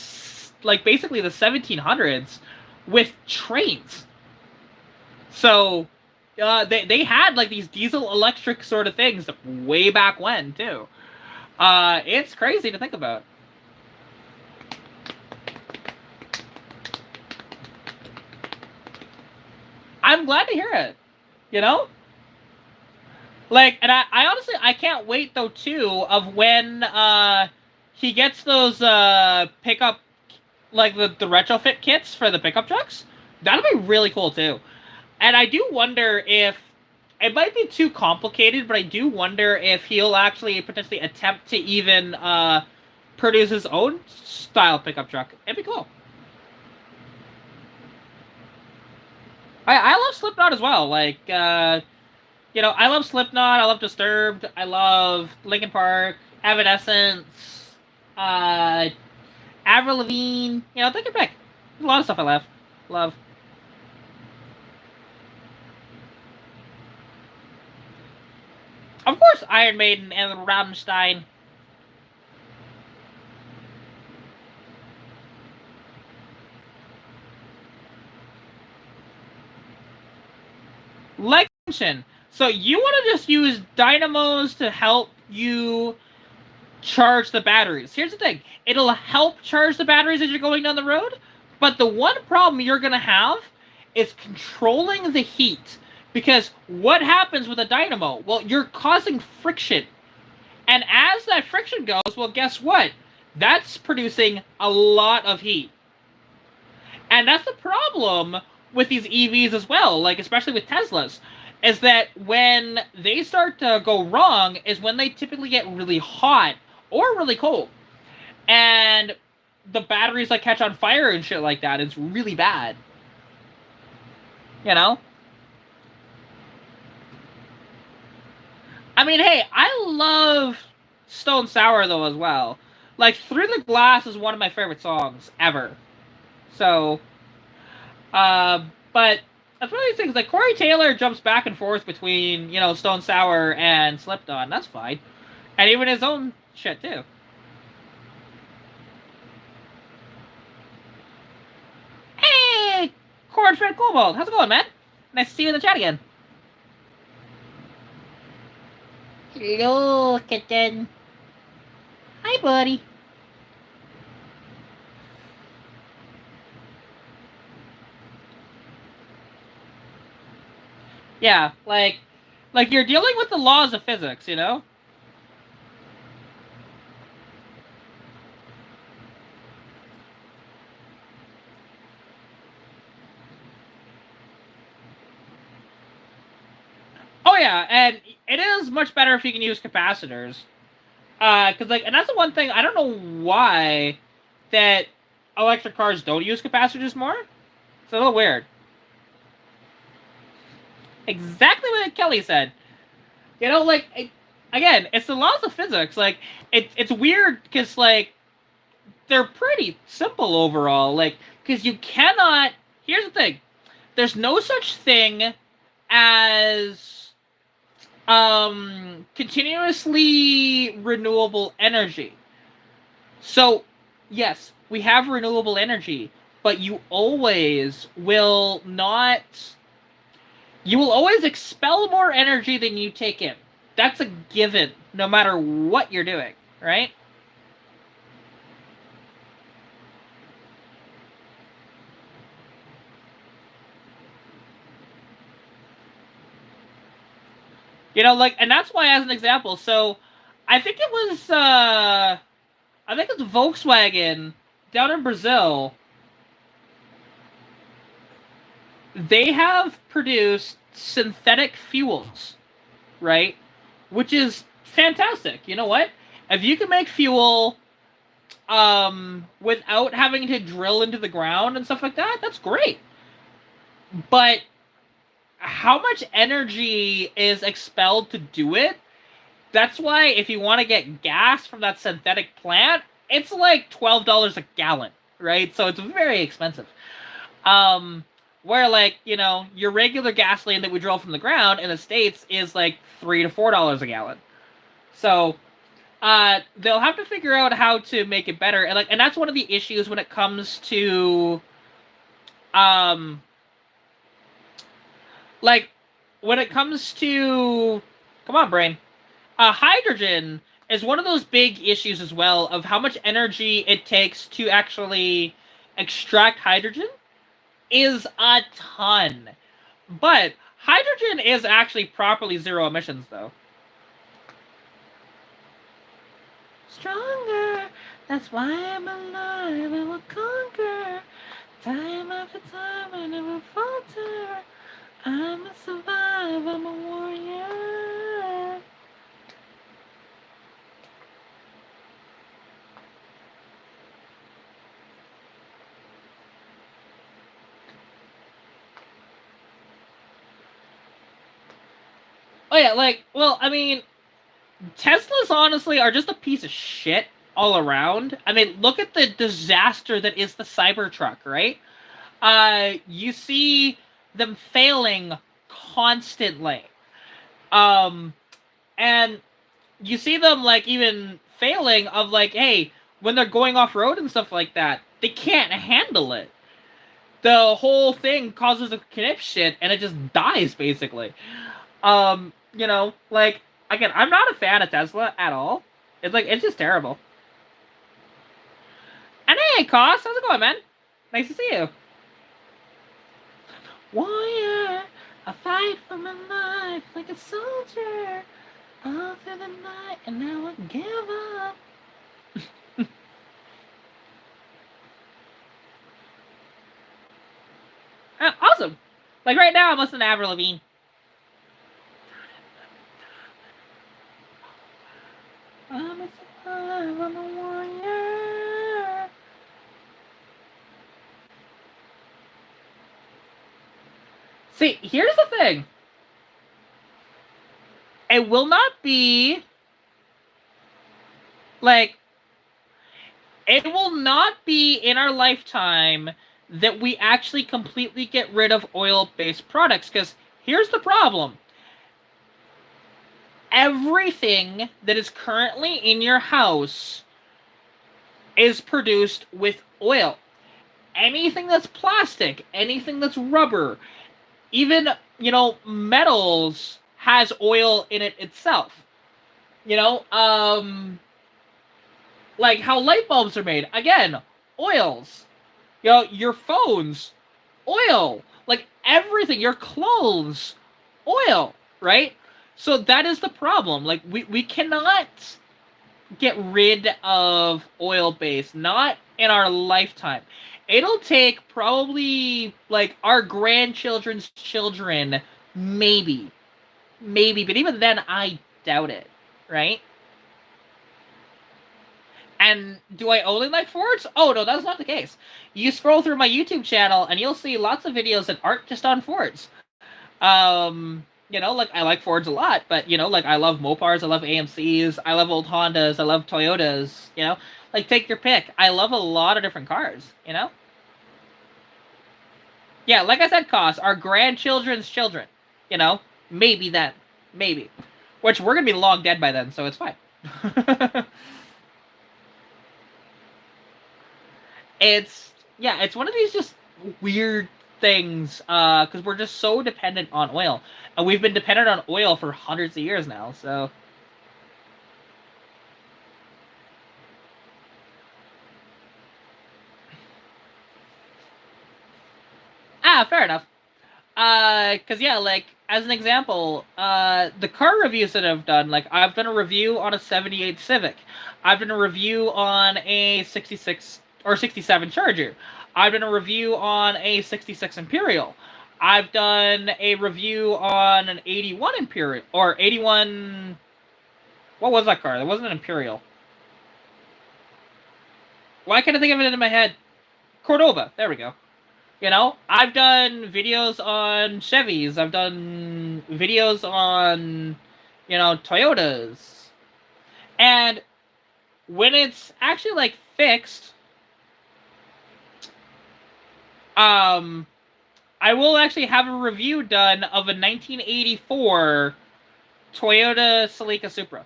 like, basically the 1700s with trains. So, they had, like, these diesel-electric sort of things way back when, too. It's crazy to think about. I'm glad to hear it, you know? Like, and I honestly, I can't wait, though, too, of when, he gets those, pickup, like, the retrofit kits for the pickup trucks. That'll be really cool, too. And I do wonder if, it might be too complicated, but I do wonder if he'll actually potentially attempt to even, produce his own style pickup truck. It'd be cool. I love Slipknot as well, like, you know, I love Slipknot, I love Disturbed, I love Linkin Park, Evanescence, Avril Lavigne, you know, take your pick. There's a lot of stuff I love. Of course, Iron Maiden and Rammstein. Like I mentioned, so you want to just use dynamos to help you charge the batteries. Here's the thing. It'll help charge the batteries as you're going down the road, but the one problem you're going to have is controlling the heat. Because what happens with a dynamo? Well, you're causing friction. And as that friction goes, well, guess what? That's producing a lot of heat. And that's the problem with these EVs as well, like especially with Teslas, is that when they start to go wrong is when they typically get really hot or really cold. And the batteries like catch on fire and shit like that. It's really bad. You know? I mean, hey, I love Stone Sour though as well. Like Through the Glass is one of my favorite songs ever. So, but that's one of these things. Like Corey Taylor jumps back and forth between, you know, Stone Sour and Slipknot. That's fine, and even his own shit too. Hey, Cornfred Cobalt, how's it going, man? Nice to see you in the chat again. Hello, kitten. Hi, buddy. Yeah, like you're dealing with the laws of physics, you know? Oh yeah, and it is much better if you can use capacitors. Cause like, and that's the one thing, I don't know why that electric cars don't use capacitors more. It's a little weird. Exactly what Kelly said. You know, like, again, it's the laws of physics. Like, it's weird because, like, they're pretty simple overall. Like, because you cannot. Here's the thing: there's no such thing as continuously renewable energy. So, yes, we have renewable energy, but you always will not. You will always expel more energy than you take in. That's a given, no matter what you're doing, right? You know, like, and that's why, as an example, so I think it was, I think it's Volkswagen down in Brazil. They have produced synthetic fuels, right? Which is fantastic. You know what? If you can make fuel without having to drill into the ground and stuff like that, that's great. But how much energy is expelled to do it? That's why if you want to get gas from that synthetic plant, it's like $12 a gallon, right? So it's very expensive. Where, like, you know, your regular gasoline that we drill from the ground in the States is like $3 to $4 a gallon. So they'll have to figure out how to make it better, and that's one of the issues when it comes to um like when it comes to come on, brain. Hydrogen is one of those big issues as well of how much energy it takes to actually extract hydrogen is a ton. But hydrogen is actually properly zero emissions, though. Stronger, that's why I'm alive, I will conquer. Time after time, I never falter. I'm a survivor, I'm a warrior. Oh yeah, like, well, I mean, Teslas honestly are just a piece of shit all around. I mean, look at the disaster that is the Cybertruck, right? You see them failing constantly. Um, and you see them, like, even failing of, like, hey, when they're going off-road and stuff like that, they can't handle it. The whole thing causes a shit, and it just dies, basically. You know, like, again, I'm not a fan of Tesla at all. It's like, it's just terrible. And hey, Koss, how's it going, man? Nice to see you. Warrior, I fight for my life like a soldier all through the night, and now I give up. Awesome. Like, right now, I'm listening to Avril Lavigne. I'm a survivor, I'm a warrior. See, here's the thing. It will not be, like, it will not be in our lifetime that we actually completely get rid of oil-based products, because here's the problem. Everything that is currently in your house is produced with oil. Anything that's plastic, anything that's rubber, even, you know, metals has oil in it itself. You know, like how light bulbs are made. Again, oils. You know, your phones, oil. Like everything, your clothes, oil, right? So that is the problem. Like, we cannot get rid of oil-based, not in our lifetime. It'll take probably, like, our grandchildren's children, maybe. Maybe, but even then, I doubt it, right? And do I only like Fords? Oh, no, that's not the case. You scroll through my YouTube channel, and you'll see lots of videos that aren't just on Fords. You know, like, I like Fords a lot, but, you know, like, I love Mopars, I love AMCs, I love old Hondas, I love Toyotas, you know? Like, take your pick. I love a lot of different cars, you know? Yeah, like I said, cost our grandchildren's children, you know? Maybe then. Maybe. Which we're gonna be long dead by then, so it's fine. It's, yeah, it's one of these just weird things, because we're just so dependent on oil. And we've been dependent on oil for hundreds of years now, so. Ah, fair enough. Cause yeah, like as an example, the car reviews that I've done, like I've done a review on a '78 Civic, I've done a review on a '66 or '67 Charger, I've done a review on a '66 Imperial, I've done a review on an '81 Imperial or '81. What was that car? That wasn't an Imperial. Why can't I think of it in my head? Cordoba. There we go. You know, I've done videos on Chevys. I've done videos on, Toyotas. And when it's actually like fixed, um, I will actually have a review done of a 1984 Toyota Celica Supra.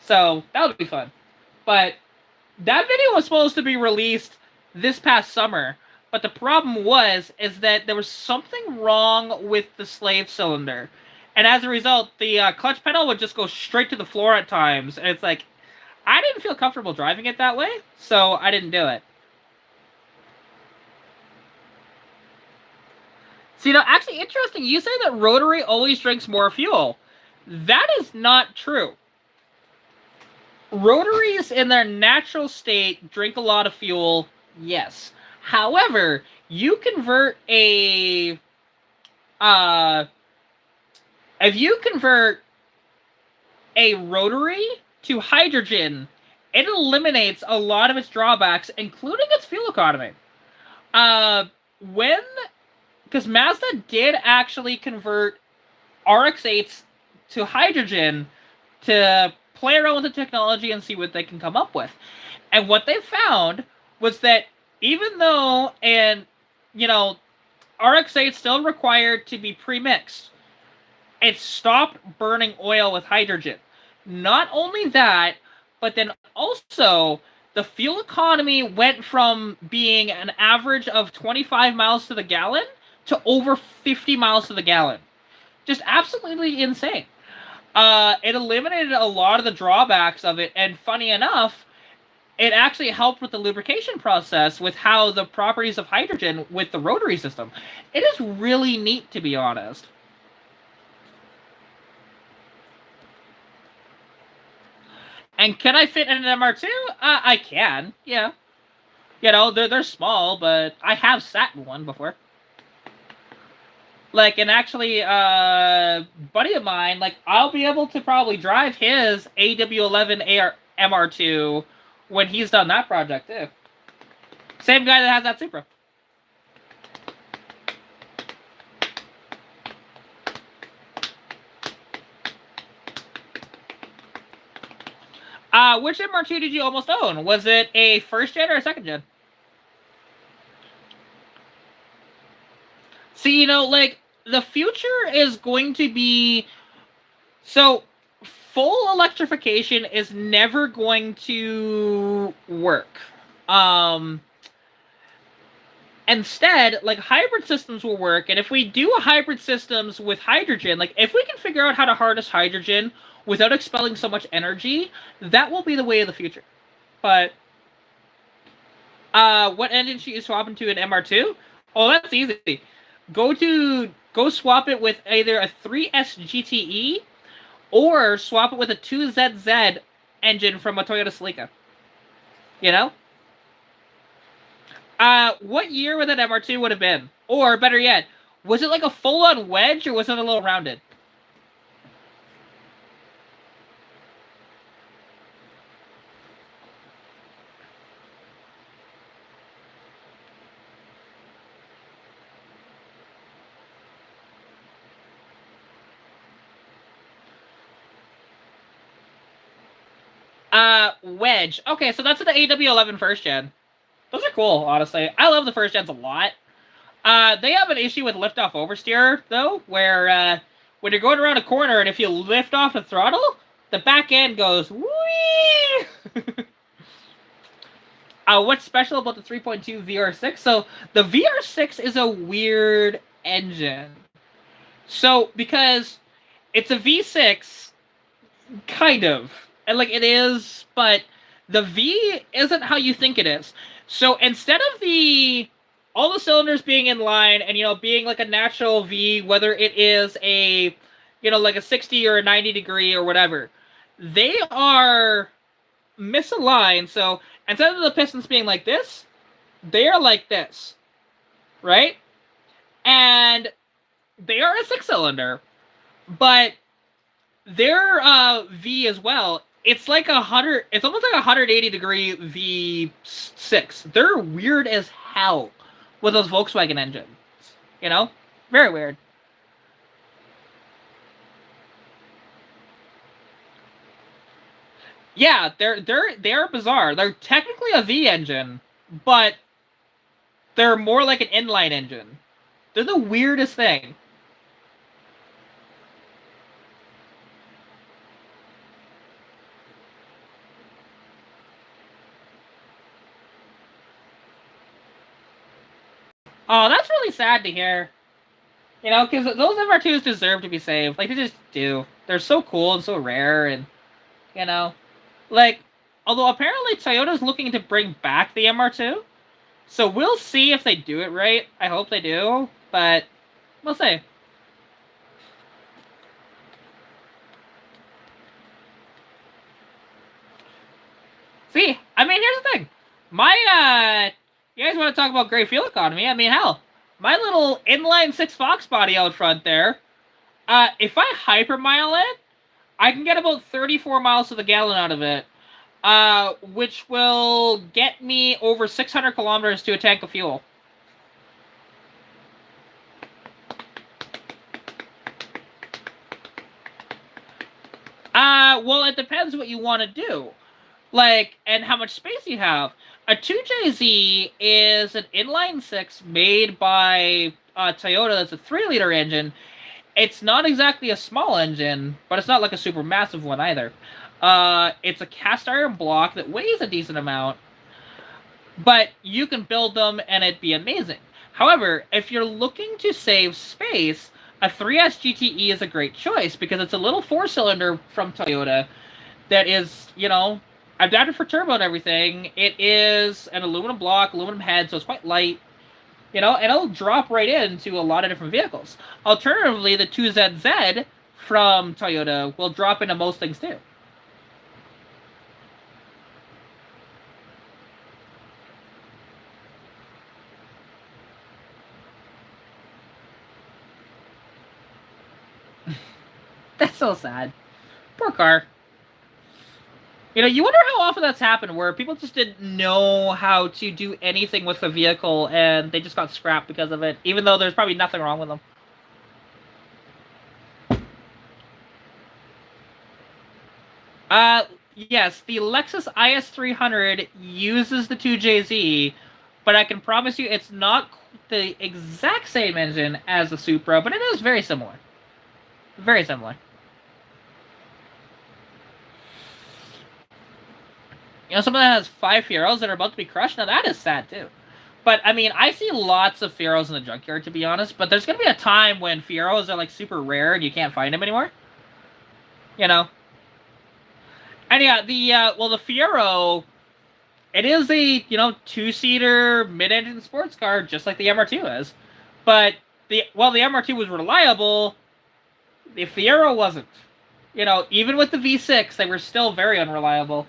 So that would be fun. But that video was supposed to be released this past summer, but the problem is that there was something wrong with the slave cylinder, and as a result, the clutch pedal would just go straight to the floor at times, and it's like, I didn't feel comfortable driving it that way, so I didn't do it. So, actually interesting, you say that rotary always drinks more fuel. That is not true. Rotaries in their natural state drink a lot of fuel, yes. However, you convert a if you convert a rotary to hydrogen, it eliminates a lot of its drawbacks, including its fuel economy. Uh, when because Mazda did actually convert RX-8s to hydrogen to play around with the technology and see what they can come up with. And what they found was that even though, RX-8 still required to be pre-mixed, it stopped burning oil with hydrogen. Not only that, but then also the fuel economy went from being an average of 25 miles to the gallon to over 50 miles to the gallon. Just absolutely insane. It eliminated a lot of the drawbacks of it, and funny enough, it actually helped with the lubrication process with how the properties of hydrogen with the rotary system. It is really neat, to be honest. And can I fit in an MR2? I can, yeah. They're small, but I have sat in one before. Like, and actually, buddy of mine, like, I'll be able to probably drive his AW11 MR2 when he's done that project, too. Same guy that has that Supra. Which MR2 did you almost own? Was it a first gen or a second gen? See, like, the future is going to be... So, full electrification is never going to work. Instead, like, hybrid systems will work, and if we do a hybrid systems with hydrogen, like, if we can figure out how to harness hydrogen without expelling so much energy, that will be the way of the future. But, what engine should you swap into an MR2? Oh, that's easy. Go swap it with either a 3S GTE or swap it with a 2ZZ engine from a Toyota Celica. You know? What year would that MR2 would have been? Or, better yet, was it like a full-on wedge, or was it a little rounded? Wedge. Okay, so that's the AW11 first gen. Those are cool, honestly. I love the first gens a lot. They have an issue with lift-off oversteer, though, where when you're going around a corner and if you lift off the throttle, the back end goes whee. What's special about the 3.2 VR6? So the VR6 is a weird engine. So because it's a V6, kind of, and like it is, but the V isn't how you think it is. So instead of the all the cylinders being in line and being like a natural V, whether it is a like a 60 or a 90 degree or whatever, they are misaligned. So instead of the pistons being like this, they are like this, right? And they are a 6-cylinder, but their V as well. It's like 100. It's almost like 180-degree V6. They're weird as hell with those Volkswagen engines. Very weird. Yeah, they're bizarre. They're technically a V engine, but they're more like an inline engine. They're the weirdest thing. Oh, that's really sad to hear. Because those MR2s deserve to be saved. Like, they just do. They're so cool and so rare, and, you know. Like, although apparently Toyota's looking to bring back the MR2. So we'll see if they do it right. I hope they do, but we'll see. See, I mean, here's the thing. You guys want to talk about great fuel economy? I mean, hell, my little inline 6 Fox body out front there, if I hypermile it, I can get about 34 miles to the gallon out of it, which will get me over 600 kilometers to a tank of fuel. Well, it depends what you want to do. Like, and how much space you have. A 2JZ is an inline 6 made by Toyota that's a 3-liter engine. It's not exactly a small engine, but it's not like a super massive one either. It's a cast iron block that weighs a decent amount, but you can build them and it'd be amazing. However, if you're looking to save space, a 3S GTE is a great choice because it's a little 4-cylinder from Toyota that is, adapted for turbo and everything. It is an aluminum block, aluminum head, so it's quite light. And it'll drop right into a lot of different vehicles. Alternatively, the 2ZZ from Toyota will drop into most things too. That's so sad. Poor car. You wonder how often that's happened, where people just didn't know how to do anything with the vehicle, and they just got scrapped because of it, even though there's probably nothing wrong with them. Yes, the Lexus IS300 uses the 2JZ, but I can promise you it's not the exact same engine as the Supra, but it is very similar. Very similar. Someone that has 5 Fieros that are about to be crushed, now that is sad too. But, I mean, I see lots of Fieros in the junkyard, to be honest, but there's going to be a time when Fieros are, like, super rare and you can't find them anymore. And yeah, the Fiero, it is a, 2-seater mid-engine sports car, just like the MR2 is. But, while the MR2 was reliable, the Fiero wasn't. Even with the V6, they were still very unreliable.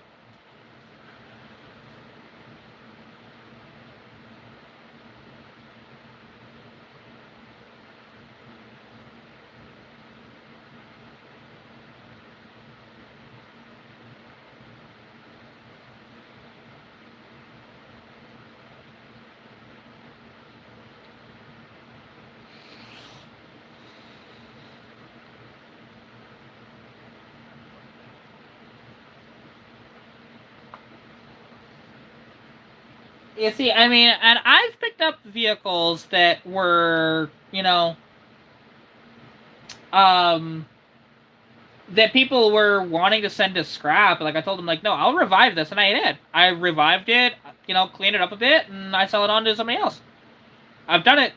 You see, I mean, and I've picked up vehicles that were, um, that people were wanting to send to scrap. Like, I told them, like, no, I'll revive this, and I did. I revived it, cleaned it up a bit, and I sell it on to somebody else. I've done it,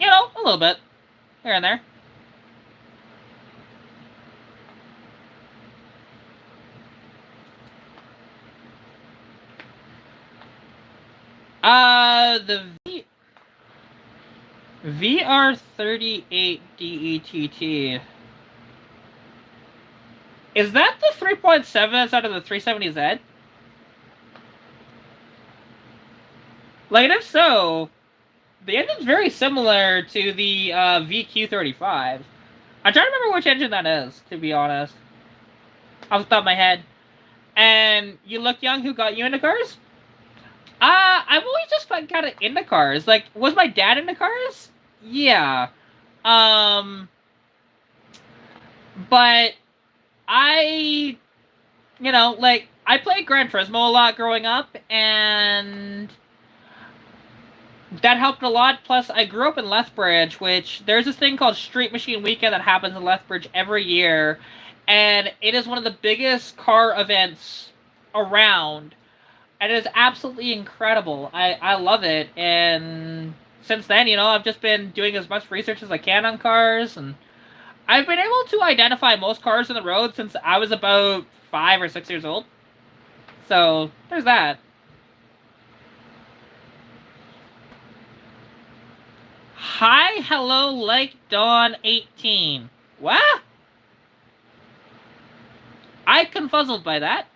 a little bit, here and there. The VR38 DETT. Is that the 3.7 that's out of the 370Z? Like, if so, the engine's very similar to the VQ35. I'm trying to remember which engine that is, to be honest. Off the top of my head. And you look young, who got you into cars? I've always just been kind of into cars. Like, was my dad into cars? Yeah. But I, I played Gran Turismo a lot growing up, and that helped a lot. Plus, I grew up in Lethbridge, which there's this thing called Street Machine Weekend that happens in Lethbridge every year, and it is one of the biggest car events around, and it is absolutely incredible. I love it, and since then, I've just been doing as much research as I can on cars, and I've been able to identify most cars on the road since I was about 5 or 6 years old. So, there's that. Hi, hello, Lake Dawn 18. What? I confuzzled by that.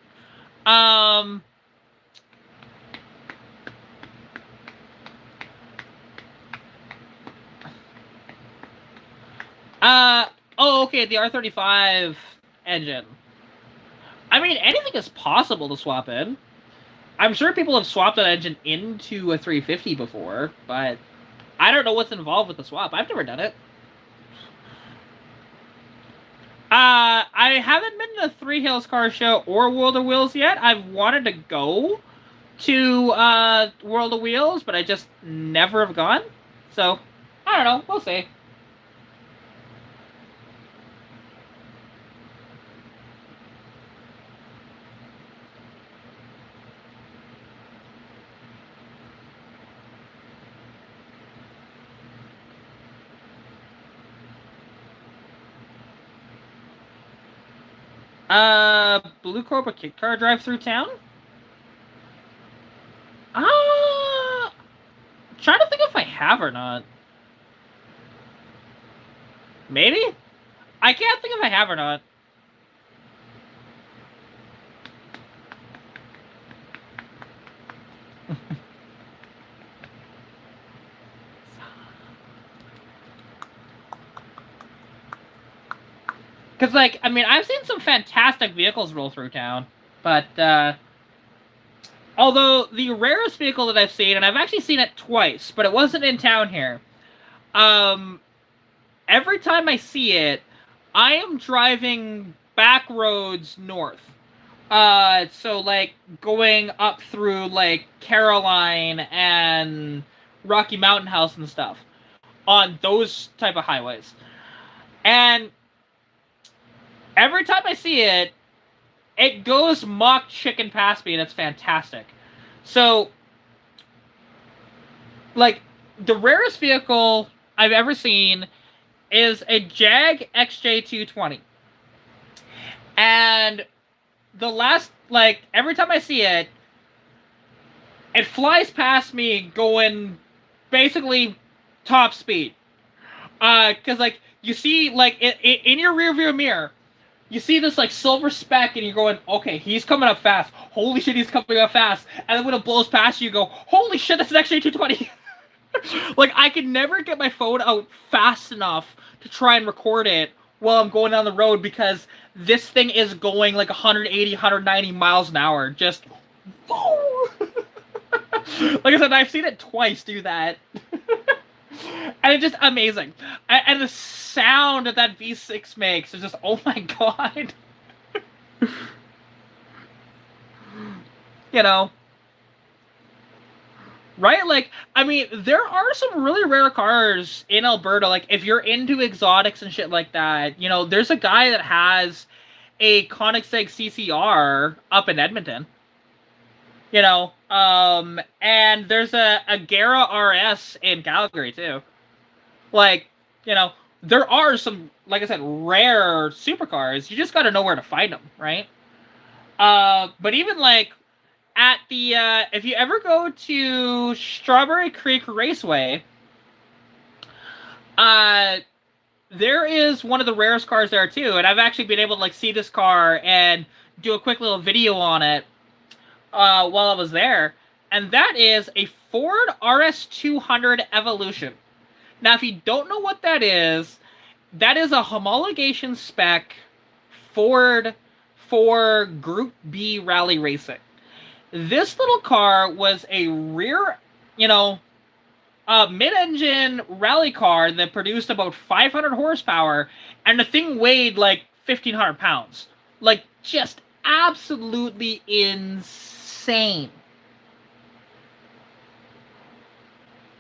Oh, okay, the R35 engine. I mean, anything is possible to swap in. I'm sure people have swapped that engine into a 350 before, but I don't know what's involved with the swap. I've never done it. I haven't been to Three Hills Car Show or World of Wheels yet. I've wanted to go to World of Wheels, but I just never have gone. So, I don't know. We'll see. Blue Cobra kit car drive through town? Trying to think if I have or not. Maybe? I can't think if I have or not. Because, like, I mean, I've seen some fantastic vehicles roll through town, but, although the rarest vehicle that I've seen, and I've actually seen it twice, but it wasn't in town here, every time I see it, I am driving back roads north. So, like, going up through, like, Caroline and Rocky Mountain House and stuff on those type of highways. And every time I see it, it goes Mach chicken past me, and it's fantastic. So, like, the rarest vehicle I've ever seen is a Jag XJ220. And the last, like, every time I see it, it flies past me going basically top speed. Because, like, you see, like, in your rearview mirror, you see this, like, silver speck, and you're going, okay, he's coming up fast. Holy shit, he's coming up fast. And then when it blows past you, you go, holy shit, that's an XJ220. Like, I can never get my phone out fast enough to try and record it while I'm going down the road, because this thing is going, like, 180, 190 miles an hour. Just, like I said, I've seen it twice do that. And it's just amazing. And the sound that V6 makes is just, oh my god. Right? Like, I mean, there are some really rare cars in Alberta. Like, if you're into exotics and shit like that, there's a guy that has a Koenigsegg CCR up in Edmonton. And there's a Gara RS in Calgary too. Like, you know, there are some, like I said, rare supercars. You just got to know where to find them, right? But even like at the if you ever go to Strawberry Creek Raceway, uh, there is one of the rarest cars there too, and I've actually been able to like see this car and do a quick little video on it while I was there, and that is a Ford RS200 Evolution. Now, if you don't know what that is a homologation spec Ford for Group B rally racing. This little car was a rear, mid-engine rally car that produced about 500 horsepower, and the thing weighed like 1,500 pounds. Like, just absolutely insane.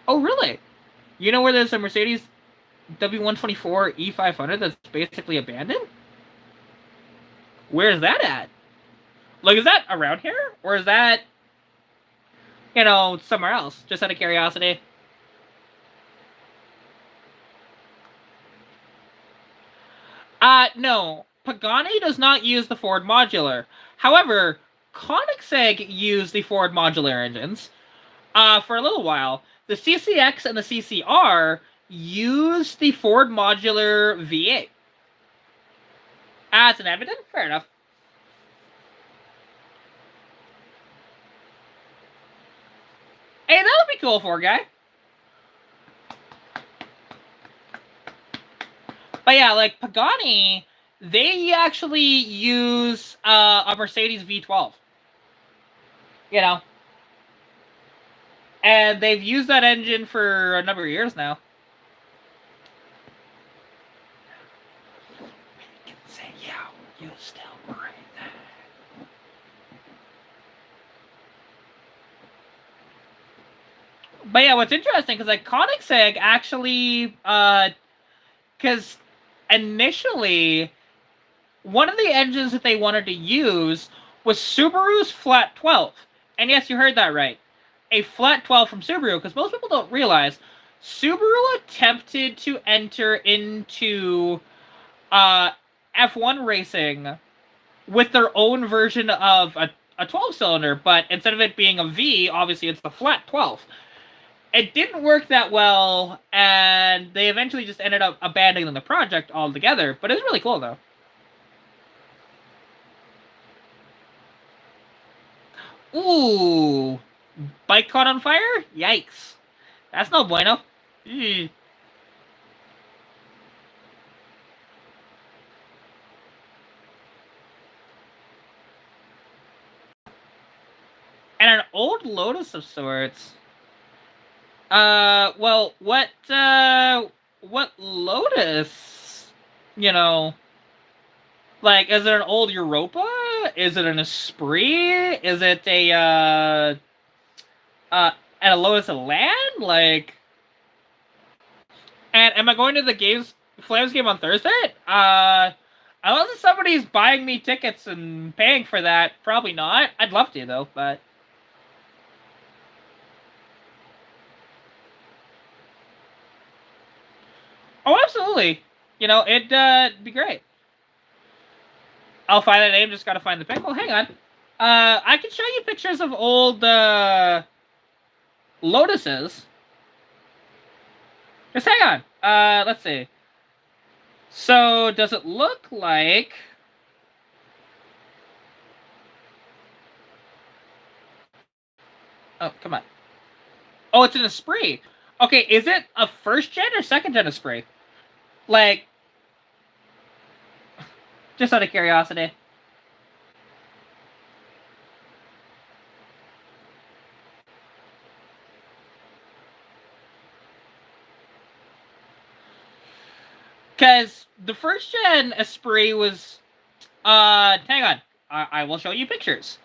Oh, really? You know where there's a Mercedes W124 E500 that's basically abandoned? Where's that at? Like, is that around here? Or is that, somewhere else? Just out of curiosity. No. Pagani does not use the Ford modular. However, Koenigsegg used the Ford modular engines for a little while. The CCX and the CCR used the Ford modular V8. It's an Edmonton? Fair enough. Hey, that would be cool for a guy. But yeah, like Pagani, they actually use a Mercedes V12. And they've used that engine for a number of years now. We can say, yeah, you still right there. But yeah, what's interesting is like Koenigsegg actually, because initially one of the engines that they wanted to use was Subaru's Flat 12. And yes, you heard that right. A Flat 12 from Subaru, because most people don't realize Subaru attempted to enter into F1 racing with their own version of a 12-cylinder, but instead of it being a V, obviously it's the Flat 12. It didn't work that well, and they eventually just ended up abandoning the project altogether, but it was really cool, though. Ooh, bike caught on fire? Yikes. That's no bueno. Ew. And an old Lotus of sorts. Well, what Lotus, like, is it an old Europa? Is it an Esprit? Is it a Lotus Elan? Like, and am I going to the Flames game on Thursday? Unless somebody's buying me tickets and paying for that, probably not. I'd love to, though, but... Oh, absolutely. It'd be great. I'll find that name, just gotta find the pic. Well, hang on. I can show you pictures of old, Lotuses. Just hang on. Let's see. So, does it look like... Oh, come on. Oh, it's an Esprit. Okay, is it a first-gen or second-gen Esprit? Like, just out of curiosity. Because the first-gen Esprit was... hang on. I will show you pictures.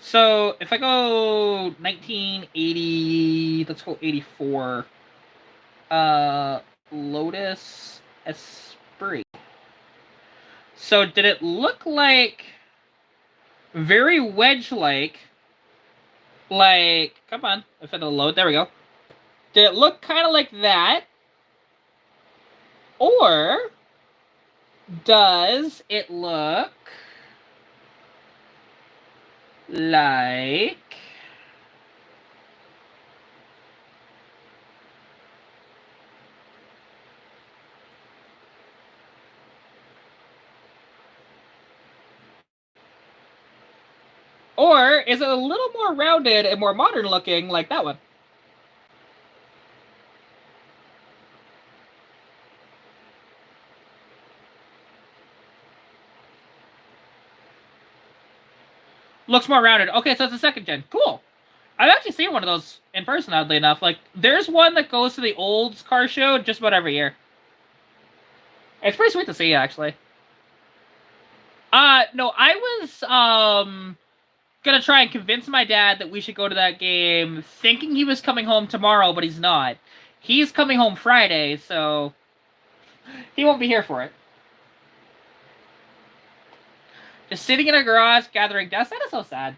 So if I go 1980, let's go 84. Lotus Esprit. So did it look like very wedge-like? Like, come on, if it'll load, there we go. Did it look kind of like that? Or does it look like... Or is it a little more rounded and more modern looking like that one? Looks more rounded. Okay, so it's a second gen. Cool. I've actually seen one of those in person, oddly enough. Like, there's one that goes to the old car show just about every year. It's pretty sweet to see, actually. No, I was, gonna try and convince my dad that we should go to that game, thinking he was coming home tomorrow, but he's not. He's coming home Friday, so he won't be here for it. Just sitting in a garage, gathering dust. That is so sad.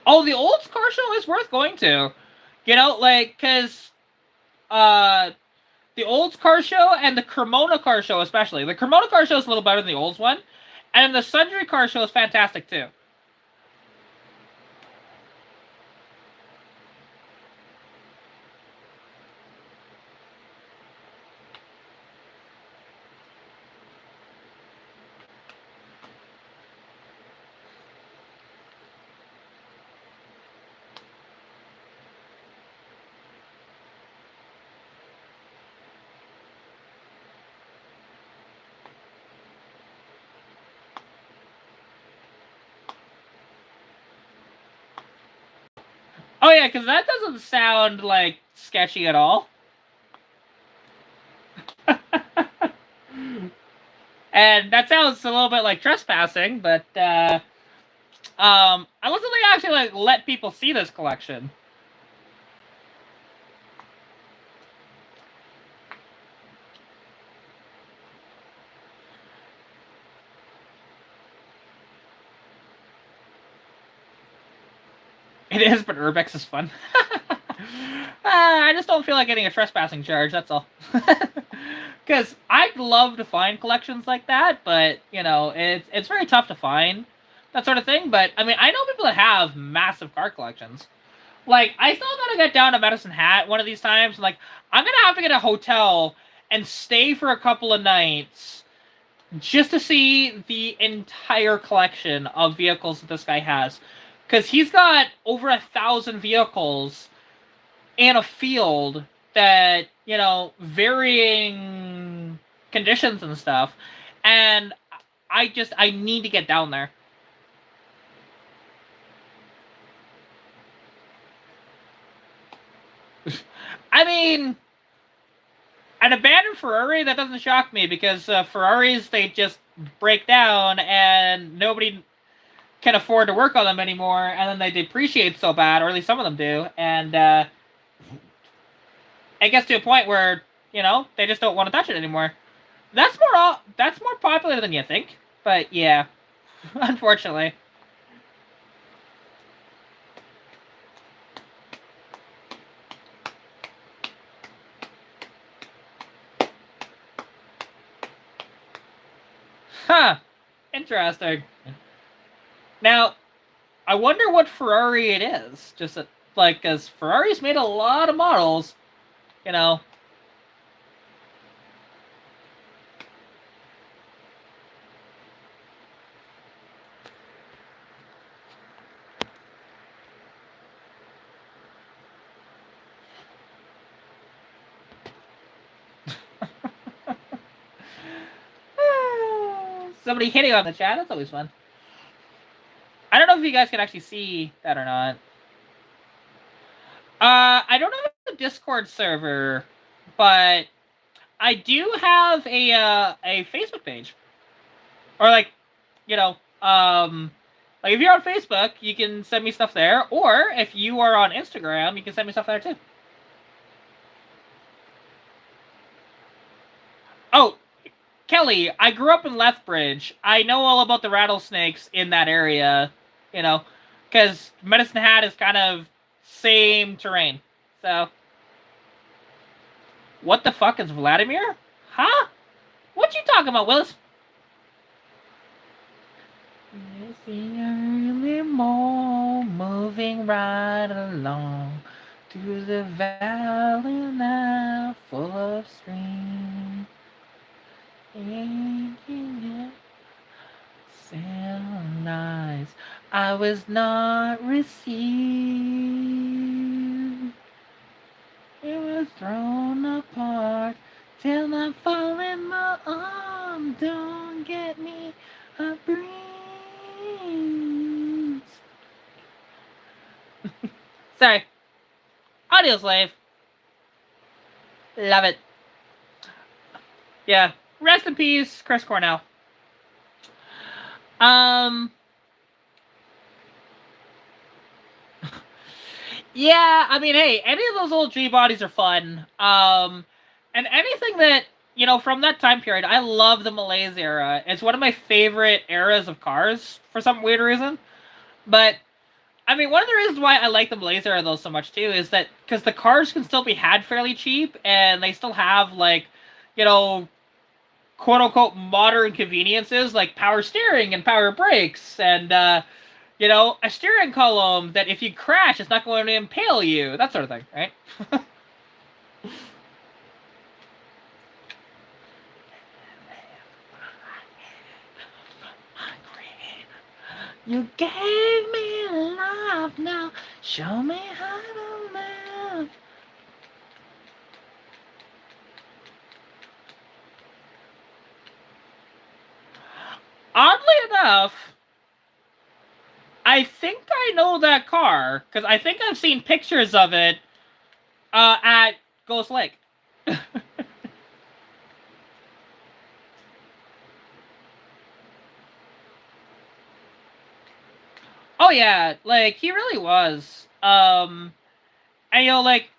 Oh, the old car show is worth going to. You know, like, because the old car show and the Cremona car show especially. The Cremona car show is a little better than the old one. And the Sundry car show is fantastic, too. Oh, yeah, because that doesn't sound, like, sketchy at all. And that sounds a little bit like trespassing, but, I wasn't like actually, like, let people see this collection. It is, but Urbex is fun. I just don't feel like getting a trespassing charge, that's all. Because I'd love to find collections like that, but, you know, it's very tough to find that sort of thing. But, I mean, I know people that have massive car collections. Like, I still gotta get down to Medicine Hat one of these times. Like, I'm gonna have to get a hotel and stay for a couple of nights just to see the entire collection of vehicles that this guy has. Because he's got over 1,000 vehicles in a field that, you know, varying conditions and stuff. And I need to get down there. I mean, an abandoned Ferrari, that doesn't shock me because Ferraris, they just break down and nobody can afford to work on them anymore, and then they depreciate so bad, or at least some of them do, and it gets to a point where, you know, they just don't want to touch it anymore. That's more popular than you think, but yeah, unfortunately. Huh. Interesting. Now, I wonder what Ferrari it is. Just like, because Ferrari's made a lot of models, you know. Somebody hitting on the chat, that's always fun. I don't know if you guys can actually see that or not. I don't have a Discord server, but I do have a Facebook page. Or, like, you know, Like if you're on Facebook, you can send me stuff there, or if you are on Instagram, you can send me stuff there too. Oh, Kelly, I grew up in Lethbridge. I know all about the rattlesnakes in that area, you know, because Medicine Hat is kind of same terrain. So, what the fuck is Vladimir? Huh? What you talking about, Willis? It's the early morning, moving right along through the valley now, full of streams. Sound nice. I was not received. It was thrown apart till I fall in my arms. Don't get me a breeze. Sorry. Audio slave. Love it. Yeah. Rest in peace, Chris Cornell. Yeah, I mean, hey, any of those old G bodies are fun. And anything that, you know, from that time period, I love the Malaise era. It's one of my favorite eras of cars for some weird reason. But I mean, one of the reasons why I like the Malaise era though so much too is that because the cars can still be had fairly cheap, and they still have like, you know, quote unquote modern conveniences like power steering and power brakes and you know, a steering column that if you crash, it's not going to impale you. That sort of thing, right? You gave me love, now show me how to live. Oddly enough, I think I know that car, because I think I've seen pictures of it at Ghost Lake. Oh yeah, like, he really was. And you know, like,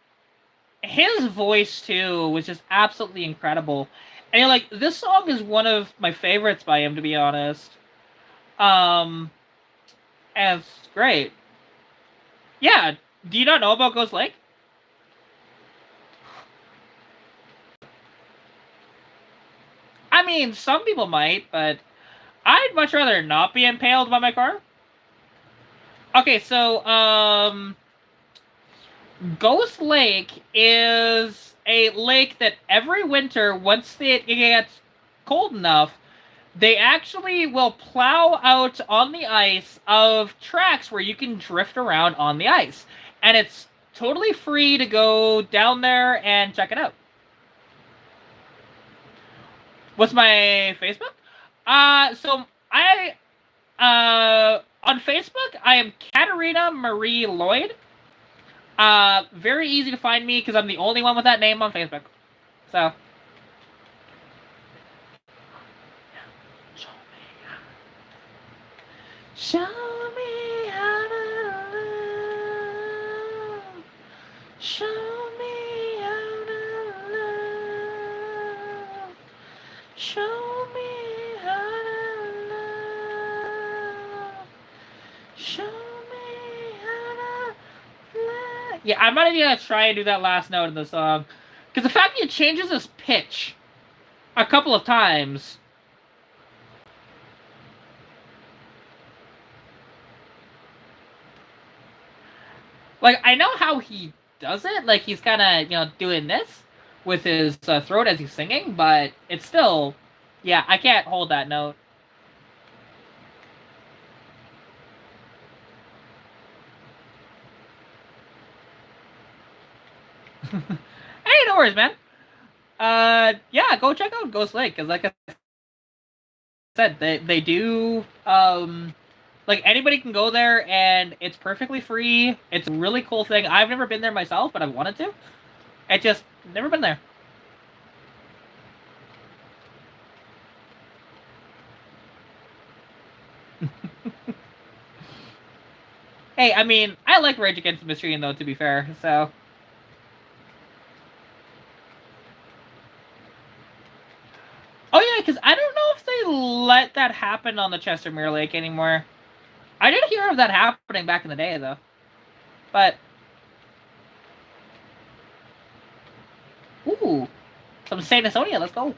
his voice, too, was just absolutely incredible. And you know, like, this song is one of my favorites by him, to be honest. Um, and it's great. Yeah, do you not know about Ghost Lake? I mean, some people might, but I'd much rather not be impaled by my car. Okay, so, Ghost Lake is a lake that every winter, once it gets cold enough, they actually will plow out on the ice of tracks where you can drift around on the ice. And it's totally free to go down there and check it out. What's my Facebook? So I on Facebook I am Katarina Marie Lloyd. Very easy to find me because I'm the only one with that name on Facebook. So. Show me how to love. Show me how to love. Show me how to love. Show me how to love. Yeah, I'm not even gonna try and do that last note in the song. Because the fact that it changes its pitch a couple of times. Like, I know how he does it. Like, he's kind of, you know, doing this with his throat as he's singing, but it's still, yeah, I can't hold that note. Hey, no worries, man. Yeah, go check out Ghost Lake, because like I said, they do, like, anybody can go there, and it's perfectly free. It's a really cool thing. I've never been there myself, but I've wanted to. I just never been there. Hey, I mean, I like Rage Against the Machine, though, to be fair, so... Oh, yeah, because I don't know if they let that happen on the Chestermere Lake anymore. I did hear of that happening back in the day, though. But... Ooh. Some Saint Asonia, let's go.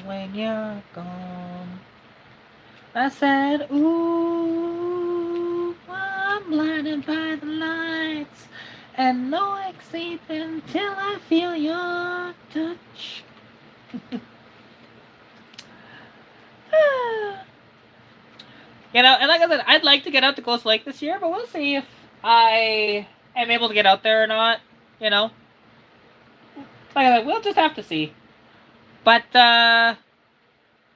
When you're gone, I said, ooh, I'm blinded by the lights, and no exit until I feel your touch. You know, and like I said, I'd like to get out to Ghost Lake this year, but we'll see if I am able to get out there or not, you know. Like I said, we'll just have to see. But, I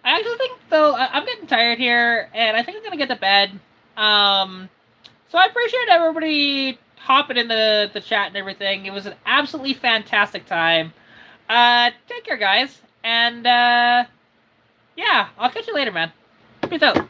actually think, though, I'm getting tired here, and I think I'm gonna get to bed. So I appreciate everybody hopping in the chat and everything. It was an absolutely fantastic time. Take care, guys. And, yeah, I'll catch you later, man. Peace out.